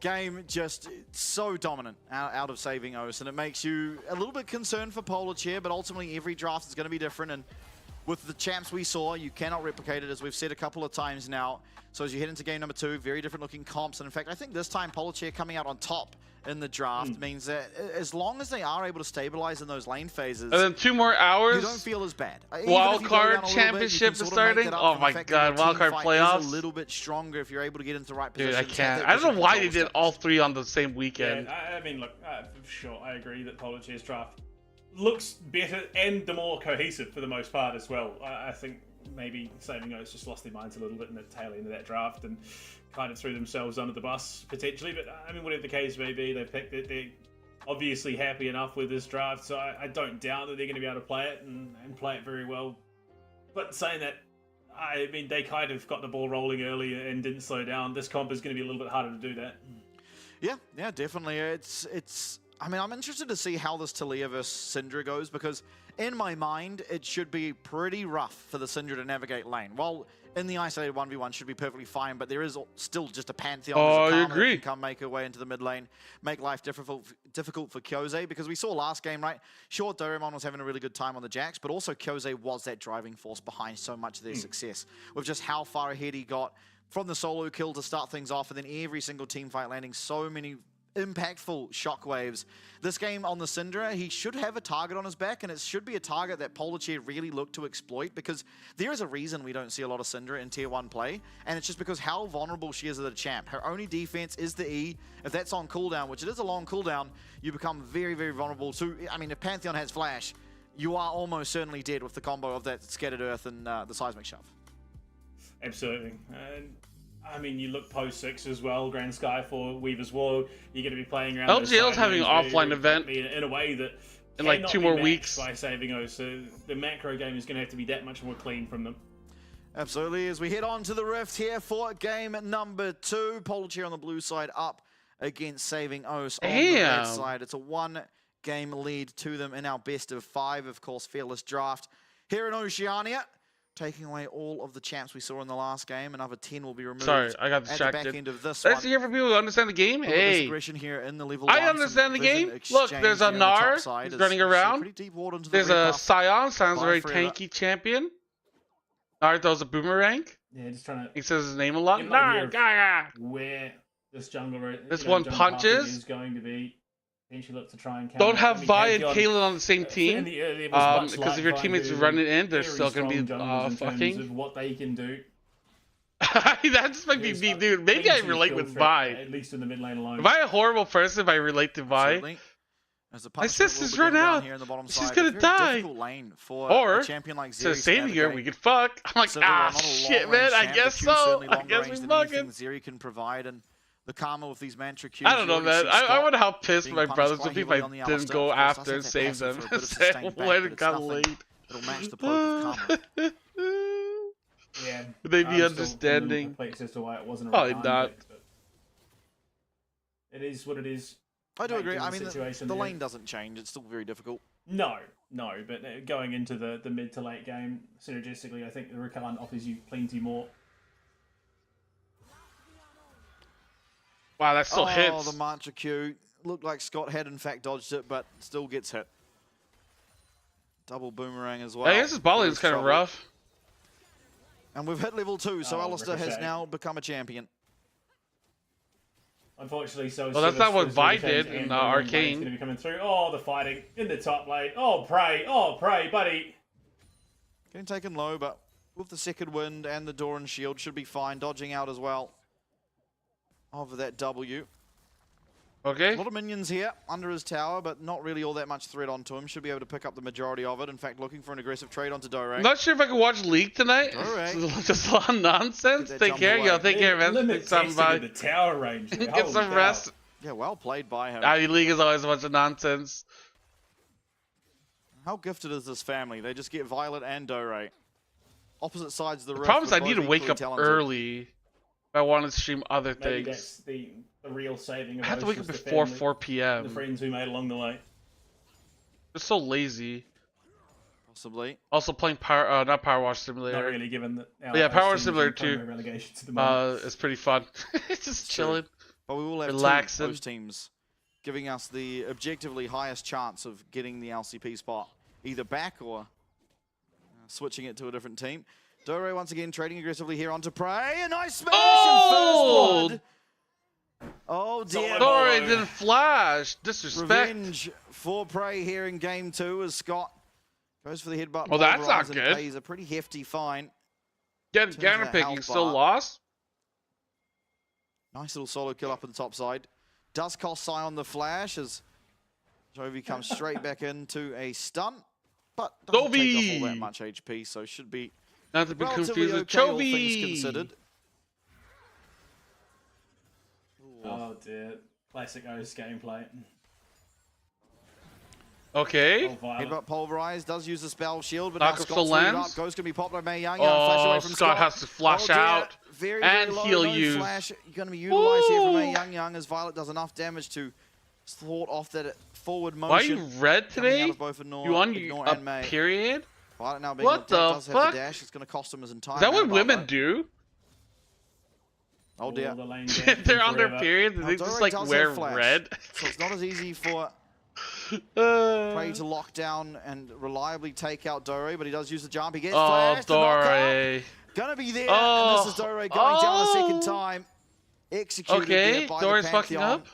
game just so dominant out of saving Os, and it makes you a little bit concerned for Polish here, but ultimately every draft is going to be different, and with the champs we saw, you cannot replicate it, as we've said a couple of times now. So as you head into game number 2, very different looking comps, and in fact I think this time Polish here coming out on top in the draft means that as long as they are able to stabilize in those lane phases, And then 2 more hours. you don't feel as bad. Wildcard championship is starting. Oh my god, wildcard playoffs. A little bit stronger if you're able to get into the right Dude, position. I can't. I don't know why they did all 3 on the same weekend. Yeah, I mean, look, sure, I agree that Polish's draft looks better and the more cohesive for the most part as well. I think maybe Saving O's just lost their minds a little bit in the tail end of that draft and kind of threw themselves under the bus potentially. But I mean, whatever the case may be, they picked it. They're obviously happy enough with this draft, so I don't doubt that they're going to be able to play it and play it very well. But saying that, I mean, they kind of got the ball rolling early and didn't slow down. This comp is going to be a little bit harder to do that. Yeah, definitely. It's. I mean, I'm interested to see how this Talia versus Syndra goes, because in my mind, it should be pretty rough for the Syndra to navigate lane. While in the isolated 1v1 should be perfectly fine, but there is still just a Pantheon. Oh, I that agree. can come make her way into the mid lane, make life difficult for Kyose, because we saw last game, right? Sure, Doraemon was having a really good time on the Jax, but also Kyose was that driving force behind so much of their success, with just how far ahead he got from the solo kill to start things off, and then every single team fight landing so many impactful shockwaves. This game on the Syndra, he should have a target on his back, and it should be a target that Polichair really look to exploit, because there is a reason we don't see a lot of Syndra in tier 1 play, and it's just because how vulnerable she is as a champ. Her only defense is the E. If that's on cooldown, which it is a long cooldown, you become very, very vulnerable. So, I mean, if Pantheon has flash, you are almost certainly dead with the combo of that Scattered Earth and the Seismic Shove. Absolutely. I mean, you look post 6 as well, Grand Sky for Weaver's Wall. You're going to be playing around. LGL's having an offline event in a way that in like 2 more weeks by Saving O's, so the macro game is going to have to be that much more clean from them. Absolutely. As we head on to the Rift here for game number 2, Polichair on the blue side up against Saving O's on the red side. It's a 1-game lead to them in our best of 5, of course, Fearless Draft here in Oceania. Taking away all of the champs we saw in the last game. Another 10 will be removed. Sorry, I got distracted. At the back end of this Let's one. hear from people who understand the game. Hey, Here in the level I understand the game. Look, there's a Gnar who's running around. There's a Scion, sounds a very tanky champion. Gnar throws a boomerang. Yeah, just trying to. He says his name a lot. Gnar, Gaga. Where this jungler, this one punches. Is going to be. Look to try and don't have Vi and Kaylin on the same team, because if your teammates run it in, they're still going to be fucking. Of what they can do. That just might be me, dude. Maybe I relate with Vi. At least in the mid lane alone. Am I a horrible person if I relate to Vi? My sister's run out. She's gonna die. Or to saving her, we could fuck. I'm like, shit, man. I guess so. I guess we fucking. Zeri can provide and. The karma with these mantra Qs. I don't know, man. I wonder how pissed my brothers would be if I didn't go after and save them. When it got late. It'll match the poke of karma. Yeah. Would they be understanding? As to why it wasn't probably not. It is what it is. I do agree. I mean, the lane doesn't change. It's still very difficult. No. But going into the mid to late game, synergistically, I think the Rakan offers you plenty more. Wow, that still hits. Oh, the mantra Q. Looked like Scott had in fact dodged it, but still gets hit. Double boomerang as well. I guess his bowling is kind of rough. And we've hit level 2, so Alistair has now become a champion. Unfortunately, so. Well, that's not what Vi did in Arcane. Going to be coming through. Oh, the fighting in the top lane. Oh, pray, buddy. Getting taken low, but with the second wind and the Doran shield should be fine. Dodging out as well. Over that W. Okay. A lot of minions here under his tower, but not really all that much threat onto him. Should be able to pick up the majority of it. In fact, looking for an aggressive trade onto Dore. I'm not sure if I can watch League tonight. Just a lot of nonsense. Take care, yo. Take care, man. Limit testing the tower range. Get some rest. Yeah, well played by him. I mean, League is always a bunch of nonsense. How gifted is this family? They just get Violet and Dore. Opposite sides of the The rift. problem is I but need to both wake equally up talented. early if I want to stream other Maybe things. that's the real saving of I have to wake up the before family, 4 the p.m. friends we made along the way. They're so lazy. Possibly. Also playing not Power Wash Simulator. Not really, given that our Yeah, Power teams Simulator in promo too. relegations at the moment. It's pretty fun. It's just True. chilling. But we will have Relaxing. two host teams giving us the objectively highest chance of getting the LCP spot. Either back or switching it to a different team. Dore once again trading aggressively here onto Prey. A nice smash Oh! and first blood. Oh dear. Sorry, it didn't flash. Disrespect. Revenge for Prey here in game 2 as Scott goes for the headbutt. Well, that's not pulverized and good. pays a pretty hefty fine. Again, Turns Ganner that picking health still bar. lost. Nice little solo kill up on the top side. Does cost Sion the flash as Jovi comes straight back into a stun. But doesn't take off all that Jovi! much HP, so should be Not to be relatively confused with okay, all things Chovy. considered. Ooh. Oh dear. Classic O's gameplay. Okay. Oh, Violet. Headbutt pulverized, does use the spell shield, but Knock now up Scott's the rooted lens. up. Ghost gonna be popped by May Young. Flash away Oh, from Scott has to flash dear. out Very, and very low, heal no you. Flash going to be utilized here from May Woo! Young as Violet does enough damage to thwart off that forward motion. Why are you red coming out today? of both Ignore, You on Ignore a and May. period? Violet now being What looked at, the does have fuck? the dash. It's going to cost him his entire Is that what mana women bar, do? though. Oh dear. The lane game They're on their forever. period and Now, they Dore just like does wear have flash, red. So it's not as easy for Prey Uh, to lock down and reliably take out Dore, but he does use the jump. He gets oh, flashed. the knock Dore. up. Gonna be there, Oh. and this is Dore going down a second Oh. time. Executed Okay, there by Dore's the fucking Pantheon. up.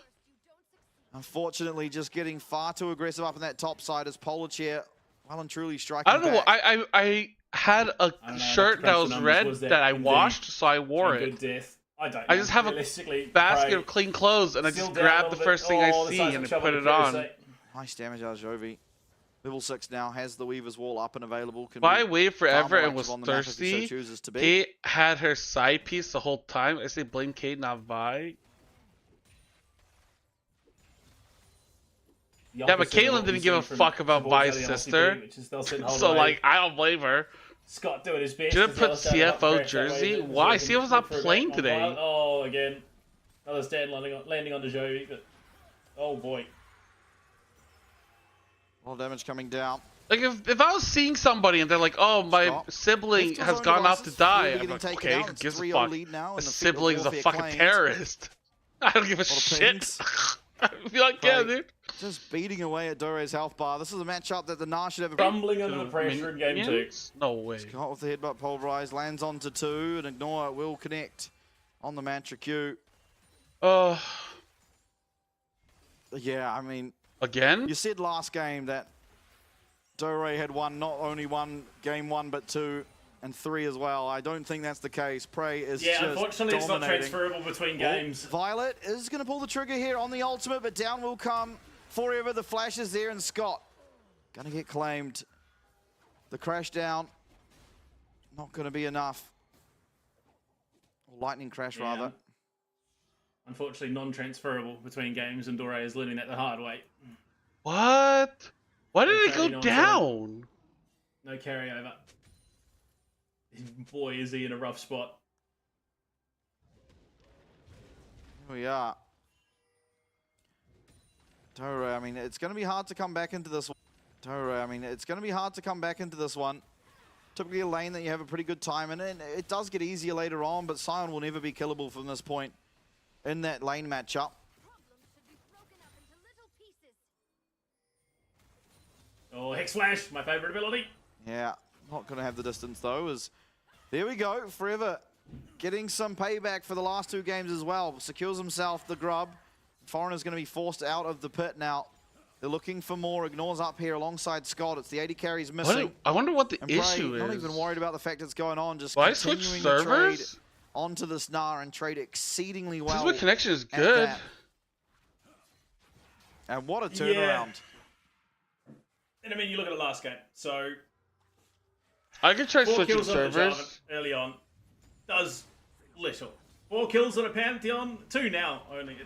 Unfortunately, just getting far too aggressive up in that top side as Polar Chair well and truly striking I don't know. back. I had a I don't know, shirt the that was numbers red was that I indeed washed, so I wore a it. good death. I don't I know. just have a Realistically, basket Prey of clean clothes and I still just down a grab the little first bit. thing I Oh, the see size and of I Shovel put it the on. Curse, Nice damage out of Jovi. Level 6 now has the Weaver's Wall up and available. Can If I be waited far forever more and was active on the map if he so thirsty, chooses to be. Kate had her side piece the whole time. I say blame Kate, not Vi. The Yeah, but opposite of Caitlyn what we didn't give a see from fuck about towards Vi's the LCP, sister. which is they'll sit and hold So away. like, I don't blame her. Scott doing his best. Should have to put tell us how to not CFO crash that way, jersey. but Why? so we can CFO's not look for a playing back on today. Violet. Oh, again. Another stand landing on the Jovi, but oh boy. A lot of damage coming down. Like if I was seeing somebody and they're like, "Oh, my Stop. sibling Lift his has own gone off to devices, die," really I'm getting like, taken "Okay, out. who It's gives a 3-0 fuck? lead now My in the Field of sibling's a Warfare fucking claims. terrorist. I don't give a Lot of shit." pings. I'd be like, "Yeah, Right. dude." Just beating away at Dore's health bar. This is a matchup that the Gnar should have a Crumbling under the pressure in game 2. Minions? No way. Scott with the headbutt pulverized, lands onto 2, and Ignore will connect on the Mantra Q. Yeah, I mean, Again? you said last game that Dore had won not only one game 1, but 2 and 3 as well. I don't think that's the case. Prey is Yeah, just unfortunately, it's not dominating. transferable between games. Violet is going to pull the trigger here on the ultimate, but down will come forever. The flash is there, and Scott going to get claimed. The crash down, not going to be enough. Lightning crash, Yeah. rather. Unfortunately, non-transferable between games, and Dore is learning that the hard way. What? Why did it go Exactly, down? No carryover. Boy, is he in a rough spot. Here we are. Dore, I mean, it's going to be hard to come back into this one. Dore, I mean, it's going to be hard to come back into this one. Typically a lane that you have a pretty good time in, and it does get easier later on, but Sion will never be killable from this point in that lane matchup. Oh, Hex Flash, my favorite ability. Yeah, not going to have the distance though. As there we go, Forever getting some payback for the last 2 games as well. Secures himself the grub. Foreigner's going to be forced out of the pit now. They're looking for more. Ignores up here alongside Scott. It's the 80 carries missing. I wonder what the And Prey, issue is. not even worried about the fact it's going on. Just Will I switch continuing to trade servers? onto the Gnar and trade exceedingly Because well. my connection is at good. that. And what a turnaround. And I mean, you look at the last game. So, I could try 4 switching kills on the servers. Jarvan early on does little. 4 kills on a Pantheon, 2 now only.